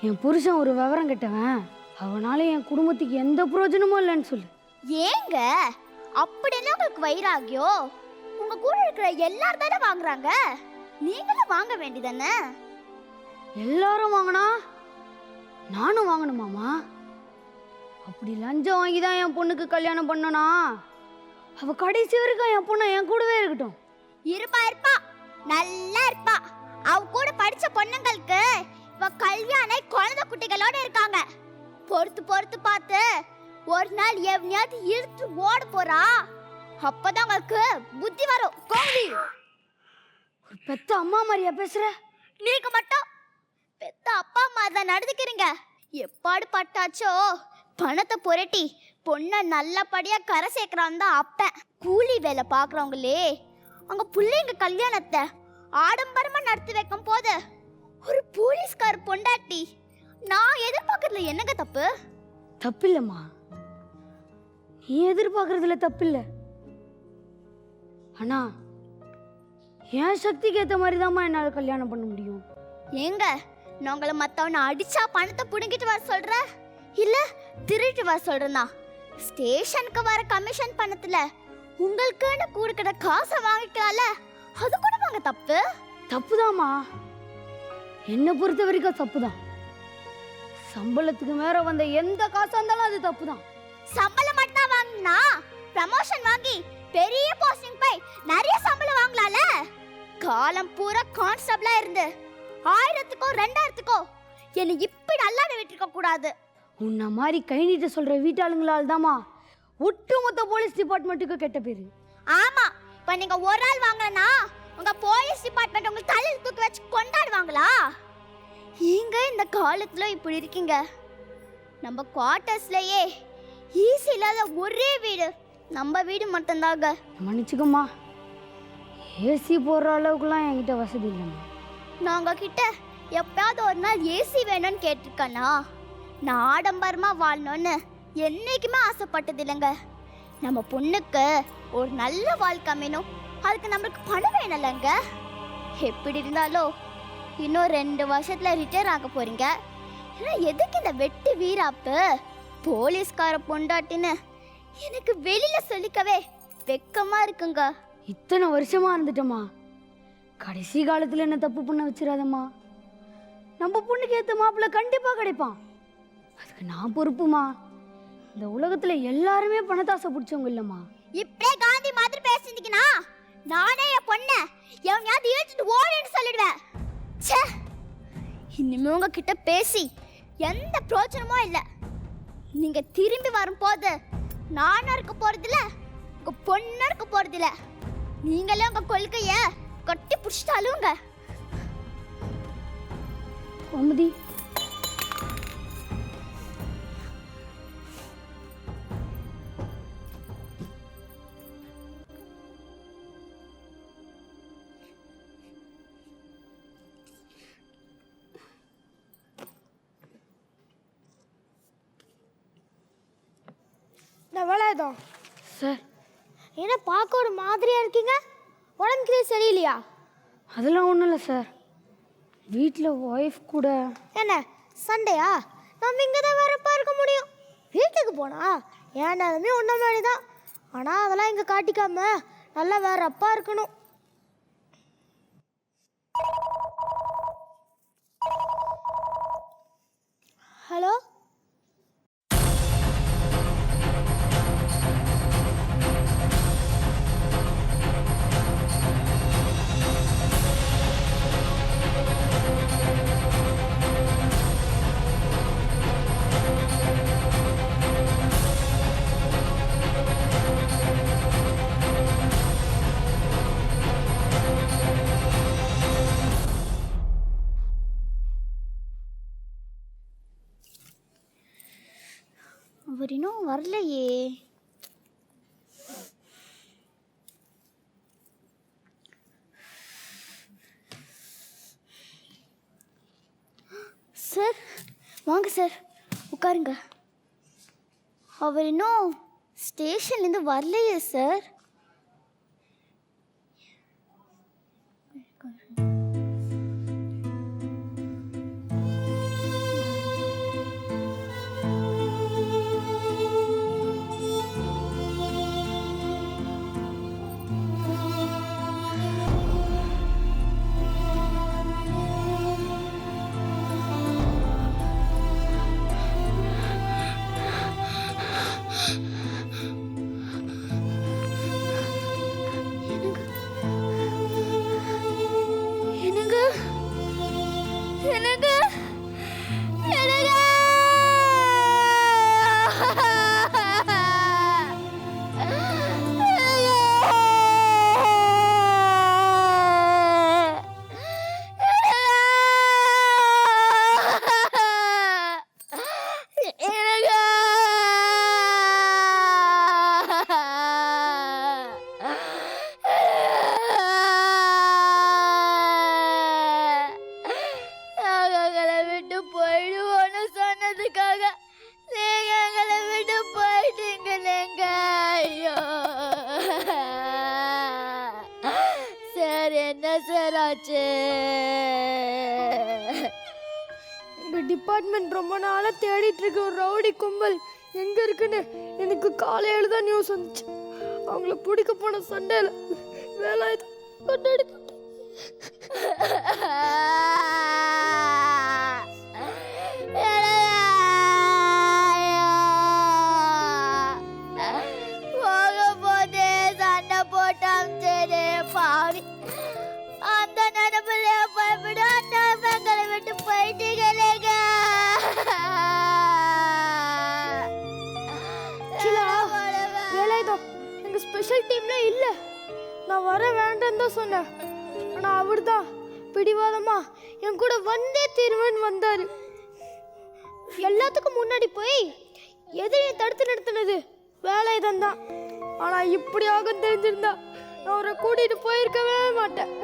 என் புருஷன் ஒரு விவரம் கெட்டவன், அவனால என் குடும்பத்துக்கு எந்த பிரயோஜனமும் இல்லைன்னு சொல்லு. ஏங்க அப்படின்னு உங்களுக்கு வைராகியம்? உங்க கூட இருக்கிற எல்லாரும் தானே வாங்குறாங்க, நீங்களும் வாங்க வேண்டியதானே? எல்லாரும் வாங்கினா நானும் வாங்கணுமாமா? அப்படி லஞ்சம் வாங்கி தான் என் பொண்ணுக்கு கல்யாணம் பண்ணனா, அவ கடைசி வரைக்கும் என் பொண்ணை என் கூடவே இருக்கட்டும். இருப்பா இருப்பா, நல்லா இருப்பா. அவ கூட படிச்ச பொண்ணுங்களுக்கு இவ கல்யாணம் குழந்தை குட்டிகளோட இருக்காங்க. பொறுத்து பொறுத்து பார்த்து ஒரு நாள் எவனையாவது இழுத்து ஓட போறா, அப்பதான் உங்களுக்கு புத்தி வரும். கோவி, ஒரு பெத்த அம்மா மாதிரியா பேசுற? நீங்க மட்டும் பெத்த அப்பா அம்மா தான் நடந்துக்கிறீங்க. எப்பாடு பட்டாச்சோ பணத்தை புரட்டி பொண்ணை நல்லபடியா கரை சேர்க்கிறான் தான் அப்பன். கூலி வேலை பார்க்குறவங்களே அவங்க பிள்ளைங்க கல்யாணத்தை ஆடம்பரமா நடத்தி வைக்கும் போது ஒரு போலீஸ்கார பொண்டாட்டி நான் எதிர்பார்க்கறதுல என்னங்க தப்பு? தப்பில்லைம்மா, நீ எதிர்பார்க்கறதுல தப்பில்லை. ஆனா என் சக்திக்கு ஏற்ற மாதிரி தான்மா என்னால் கல்யாணம் பண்ண முடியும். ஏங்க நான் உங்களை மற்றவனை அடிச்சா பணத்தை பிடுங்கிட்டு வர சொல்ற, இல்ல திருட்டு வர சொல்றேன்னா? ஸ்டேஷனுக்கு வர கமிஷன் பணத்துல உங்களுக்குன்னு கொடுக்கிற காசை வாங்கிக்கலாம்ல, அது கூட வாங்க தப்பு? தப்புதாம்மா, என்னை பொறுத்த வரைக்கும் தப்புதான். சம்பளத்துக்கு மேல வந்த எந்த காசா இருந்தாலும் அது தப்புதான். சம்பளம் மட்டும் வாங்கினா ப்ரமோஷன் வாங்கி பெரிய போஸ்டிங் போய் நிறைய சம்பளம் வாங்கலாம்ல. காலம் பூரா கான்ஸ்டபிளா இருந்து 1000க்கோ 2000க்கோ என்னை இப்படி அல்லாட விட்டுருக்க கூடாது. உன்ன மாதிரி கை நீட்ட சொல்ற வீட்டாளுங்களால் தாமா ஒட்டுமொத்த போலீஸ் டிபார்ட்மெண்ட்டுக்கு கெட்ட பேரு. ஆமா, இப்ப நீங்க ஒரு ஆள் வாங்கினா உங்க போலீஸ் டிபார்ட்மெண்ட் உங்களுக்கு தலையில தூக்கி வச்சு கொண்டாடுவாங்களா? நீங்க இந்த காலத்துல இப்படி இருக்கீங்க. நம்ம குவார்ட்டர்ஸ்லயே ஈஸி இல்லாத ஒரே வீடு நம்ம வீடு மட்டும்தாங்க. மன்னிச்சுக்கம்மா, ஏசி போடுற அளவுக்குலாம் என்கிட்ட வசதி இல்லைம்மா. நான் உங்ககிட்ட எப்பயாவது ஒரு நாள் ஏசி வேணும்னு கேட்டிருக்கேனா? நான் ஆடம்பரமா வாழணும்னு என்னைக்குமே ஆசைப்பட்டது இல்லைங்க. நம்ம பொண்ணுக்கு ஒரு நல்ல வாழ்க்கை அமையணும், அதுக்கு நம்மளுக்கு பணம் வேணும்லங்க. எப்படி இருந்தாலும் இன்னும் 2 வருஷத்துல ரிட்டையர் ஆக போறீங்க. ஏன்னா எதுக்கு இந்த வெட்டி வீராப்பு? போலீஸ்கார பொண்டாட்டின்னு எனக்கு வெளியில சொல்லிக்கவே வெக்கமா இருக்குங்க. இத்தனை வருஷமா இருந்துட்டோமா, கடைசி காலத்துல என்ன தப்பு பண்ண வச்சிடாதம்மா. நம்ம பொண்ணுக்கு ஏத்த மாப்பிள்ளை கண்டிப்பா கிடைப்பான், அதுக்கு நான் பொறுப்புமா. இந்த உலகத்துல எல்லாருமே பணத்தாசை பிடிச்சவங்க இல்லம்மா. இப்படியே காந்தி மாதிரி பேசிட்டீங்கன்னா நானே என் பொண்ணை எவனையாவது இழுத்துட்டு ஓடுன்னு சொல்லிடுவேன். ச்சே, இனிமே உங்ககிட்ட பேசி எந்த பிரோஜனமும் இல்லை. நீங்க திரும்பி வரும்போது நானும் இருக்க போறதில்ல, உங்க பொண்ணு இருக்க போறதில்ல. நீங்களே உங்க கொள்கைய கட்டி பிடிச்சிட்டாலுங்க. கோமதி, வேலாயுதம் சார். என்ன பார்க்க ஒரு மாதிரியா இருக்கீங்க? உடம்புக்கு சரியில்லையா? அதெல்லாம் ஒன்றும் இல்லை சார், வீட்டில் ஒய்ஃப் கூட. என்ன சண்டையா? நம்ம இங்கே தான் வேறப்பா இருக்க முடியும். வீட்டுக்கு போனா ஏன் நிலமே ஒன்றை மாதிரி தான். ஆனால் அதெல்லாம் இங்கே காட்டிக்காம நல்லா வேறப்பா இருக்கணும். ஹலோ, அவர் இன்னும் வரலையே. சார் வாங்க சார், உட்காருங்க. அவர் இன்னும் ஸ்டேஷன்லேருந்து வரலையே சார். எங்கள் டிபார்ட்மெண்ட் ரொம்ப நாளாக தேடிட்டு இருக்க ஒரு ரவுடி கும்பல் எங்கே இருக்குன்னு எனக்கு காலையில் தான் நியூஸ் வந்துச்சு. அவங்கள பிடிக்க போன சண்டையில் வேலாயுதம் கொண்டாடி சண்டை போட்டான். சரி பாவி, அந்த நினைப்புல பயப்பட எங்களை விட்டு போயிட்டீங்களேங்க. வேலாயுதம் எங்கள் ஸ்பெஷல் டீம்ல இல்லை, நான் வர வேண்டான்னு தான் சொன்னேன். ஆனால் அவர் தான் பிடிவாதமா என் கூட வந்தே தீர்வுன்னு வந்தார். எல்லாத்துக்கும் முன்னாடி போய் எதிரியை தடுத்து நிறுத்தினது வேலாயுதம் தான். ஆனா இப்படி ஆகும் தெரிஞ்சிருந்தா நான் அவரை கூட்டிட்டு போயிருக்கவே மாட்டேன்.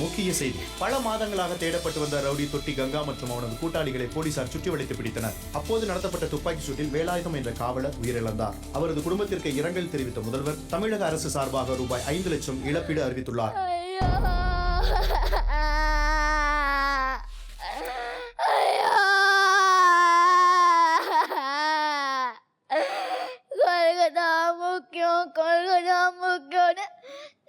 முக்கிய செய்தி. பல மாதங்களாக தேடப்பட்டு வந்த ரவுடி தொட்டி கங்கா மற்றும் அவனது கூட்டாளிகளை போலீசார் சுற்றி வளைத்து பிடித்தனர். அப்போது நடத்தப்பட்ட துப்பாக்கி சூட்டில் வேலாயுதம் என்ற காவலர் உயிரிழந்தார். அவரது குடும்பத்திற்கு இரங்கல் தெரிவித்த முதல்வர் தமிழக அரசு சார்பாக ரூபாய் 5 லட்சம் இழப்பீடு அறிவித்துள்ளார். முக்கியம்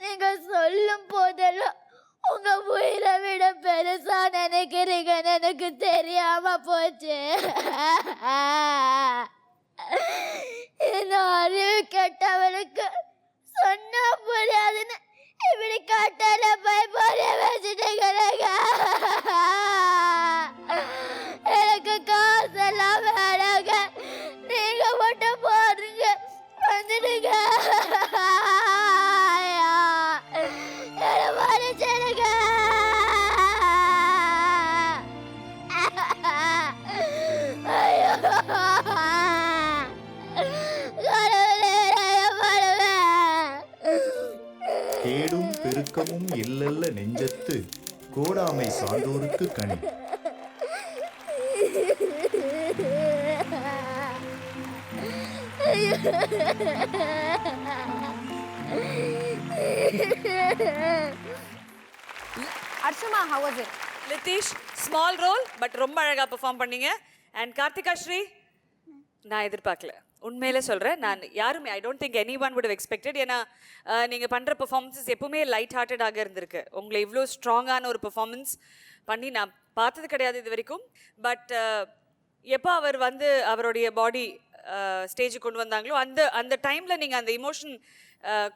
நீங்க சொல்லும் போதெல்லாம் உங்க உயிரை விட பெருசா நினைக்கிறீங்கன்னு எனக்கு தெரியாம போச்சு. இந்த அறிவு கெட்டவனுக்கு சொன்னா புரியாதுன்னு இப்படி கட்டால பயப்பட வச்சுட்டீங்க. எனக்கு காசெல்லாம் வேணாங்க, நீங்க மட்டும் போடுங்க வந்துடுங்க. கேடும் பெருக்கமும் இல்லல்ல நெஞ்சத்து கோடாமை சான்றோருக்கு கனி. Archana, how was it? Lithish small role but ரொம்ப அழகாக பெர்ஃபார்ம் பண்ணீங்க. அண்ட் கார்த்திகா ஸ்ரீ, நான் எதிர்பார்க்கல, உண்மையிலே சொல்கிறேன். நான் யாருமே I don't think anyone would have expected. ஏன்னா நீங்கள் பண்ணுற பெர்ஃபார்மன்ஸஸ் எப்பவுமே லைட் ஹார்ட்டடாக இருந்திருக்கு. உங்களை இவ்வளோ ஸ்ட்ராங்கான ஒரு பெர்ஃபார்மன்ஸ் பண்ணி நான் பார்த்தது கிடையாது இது வரைக்கும். பட் எப்போ அவர் வந்து அவருடைய பாடி ஸ்டேஜுக்கு கொண்டு வந்தாங்களோ அந்த டைமில் நீங்கள் அந்த இமோஷன்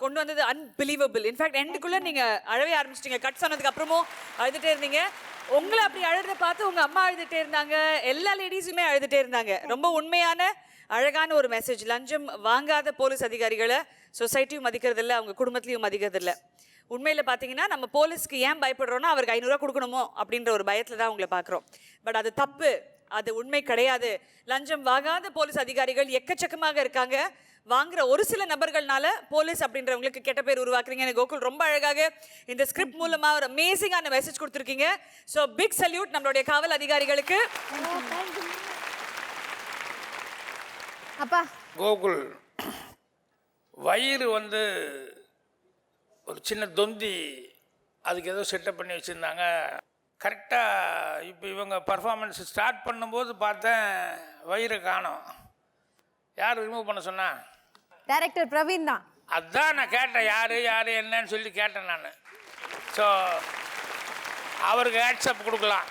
கொண்டு வந்தது அன்பிலீவபிள். இன்ஃபேக்ட் எண்டுக்குள்ளே நீங்கள் அழவே ஆரம்பிச்சிட்டிங்க. கட் சொன்னதுக்கு அப்புறமும் அழுதுகிட்டே இருந்தீங்க. உங்களை அப்படி அழுத பார்த்து உங்கள் அம்மா அழுதுகிட்டே இருந்தாங்க, எல்லா லேடிஸுமே அழுதுகிட்டே இருந்தாங்க. ரொம்ப உண்மையான அழகான ஒரு மெசேஜ். லஞ்சம் வாங்காத போலீஸ் அதிகாரிகளை சொசைட்டியும் மதிக்கிறதில்ல, அவங்க குடும்பத்துலையும் மதிக்கிறதில்ல. உண்மையில் பார்த்தீங்கன்னா நம்ம போலீஸ்க்கு ஏன் பயப்படுறோன்னா அவருக்கு 500 ரூபா கொடுக்கணுமோ அப்படின்ற ஒரு பயத்தில் தான் உங்களை பார்க்குறோம். பட் அது தப்பு, அது உண்மை கிடையாது. லஞ்சம் வாங்காத போலீஸ் அதிகாரிகள் எக்கச்சக்கமாக இருக்காங்க. வாங்குற ஒரு சில நபர்கள்னால போலீஸ் அப்படின்றவங்களுக்கு கெட்ட பேர் உருவாக்குறீங்க. எனக்கு கோகுல் ரொம்ப அழகாக இந்த ஸ்கிரிப்ட் மூலமா ஒரு அமேசிங்கான மெசேஜ் கொடுத்துருக்கீங்க. ஸோ பிக் சல்யூட் நம்மளுடைய காவல் அதிகாரிகளுக்கு. அப்பா கோகுல், வயிறு வந்து ஒரு சின்ன தொந்தி, அதுக்கு ஏதோ செட்டப் பண்ணி வச்சுருந்தாங்க. கரெக்டாக இப்போ இவங்க பர்ஃபார்மன்ஸ் ஸ்டார்ட் பண்ணும்போது பார்த்தேன் வயிறை காணோம். யார் ரிமூவ் பண்ண சொன்னா? டைரக்டர் பிரவீன் தான். அதான் நான் கேட்டேன், யார் என்னன்னு சொல்லி கேட்டேன் நான். ஸோ அவருக்கு ஹேட்ஸ்அப் கொடுக்கலாம்.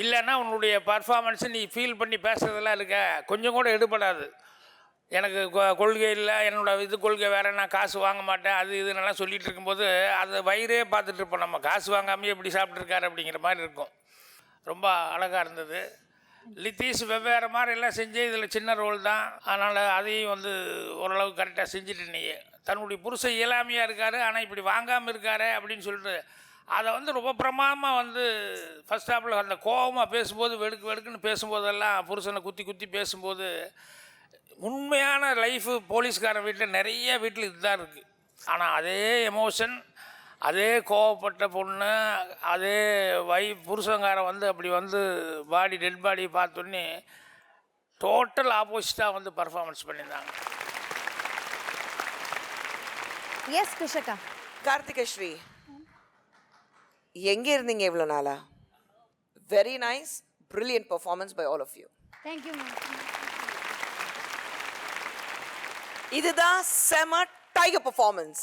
இல்லைன்னா உன்னுடைய பர்ஃபார்மன்ஸை நீ ஃபீல் பண்ணி பேசுகிறதெல்லாம் இருக்க கொஞ்சம் கூட எடுபடாது. எனக்கு கொள்கை இல்லை, என்னோடய கொள்கை வேறு, நான் காசு வாங்க மாட்டேன், அது இதுன்னெல்லாம் சொல்லிகிட்டு இருக்கும்போது அது வயிறே பார்த்துட்டு இருப்போம். நம்ம காசு வாங்காமையே எப்படி சாப்பிட்ருக்காரு அப்படிங்கிற மாதிரி இருக்கும். ரொம்ப அழகாக இருந்தது. லித்தீஷ் வெவ்வேறு மாதிரி எல்லாம் செஞ்சு இதில் சின்ன ரோல் தான், அதனால் அதையும் வந்து ஓரளவுக்கு கரெக்டாக செஞ்சுட்டு நீ தன்னுடைய புருஷன் இயலாமையாக இருக்கார், ஆனால் இப்படி வாங்காமல் இருக்காரு அப்படின்னு சொல்லிட்டு அதை வந்து ரொம்ப பிரமாதமாக வந்து ஃபஸ்ட் ஹாப்பில் அந்த கோபமாக பேசும்போது வெடுக்குன்னு பேசும்போதெல்லாம் புருஷனை குத்தி பேசும்போது உண்மையான லைஃபு போலீஸ்காரன் வீட்டில் நிறைய வீட்டில் இதுதான் இருக்குது. ஆனால் அதே எமோஷன், அதே கோவப்பட்ட பொண்ணு, அதே புருஷங்காரன் வந்து அப்படி வந்து டெட் பாடி பார்த்தோன்னே டோட்டல் ஆப்போசிட்டாக வந்து பர்ஃபார்மன்ஸ் பண்ணியிருந்தாங்க. எஸ் குஷகா. கார்த்திகா ஸ்ரீ, எங்கே இருந்தீங்க இவ்வளோ நாளா? Very nice, brilliant performance by all of you. Thank you ma'am. இதுதான் செம டைகர் பர்ஃபார்மன்ஸ்.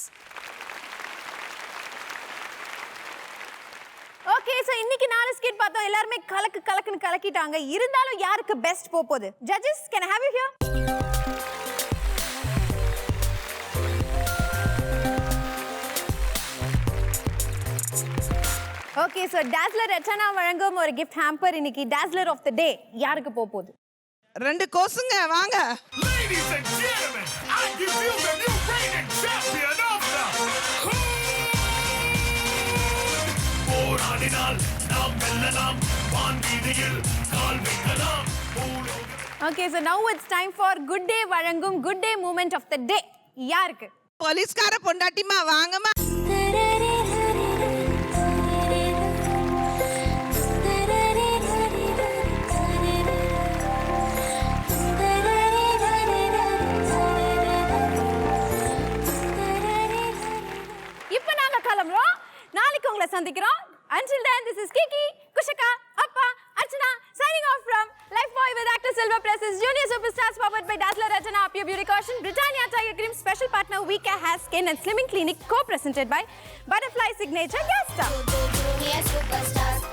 ஓகே, சோ இன்னைக்கு 4 ஸ்கிட் பார்த்தோம். எல்லாரும் கலக்குன்னு கலக்கிட்டாங்க. இருந்தாலும் யாருக்கு பெஸ்ட் போகுது? Judges, can I have you here? Okay, so Dazzler Rachana வழங்கும் ஒரு கிஃப்ட் ஹாம்பர். இன்னைக்கு டாஸ்லர் ஆஃப் தி டே யாருக்கு போகுது? 2 கோசுங்க வாங்க. Ladies and gentlemen, I give you the new reigning champion of the போராடினால் நாம் வெல்லலாம், வான்வீதியில் கால் வைக்கலாம். Okay so now it's time for good day வழங்கும் good day moment of the day. யாருக்கு? போலீஸ்கார பொண்டாட்டிமா வாங்கம்மா. இப்போ நாங்க கிளம்புறோம். நாளைக்கு உங்களை சந்திக்கிறோம். Until then, this is Kiki, Kushika, Appa, Archana signing off from Lifebuoy with Actor Silver Presses Junior Superstars powered by Dazzler Retana Up Your Beauty Caution, Britannia Tiger Cream, special partner Vika Hair Skin and Slimming Clinic, co-presented by Butterfly Signature Gas Star. Junior Superstars.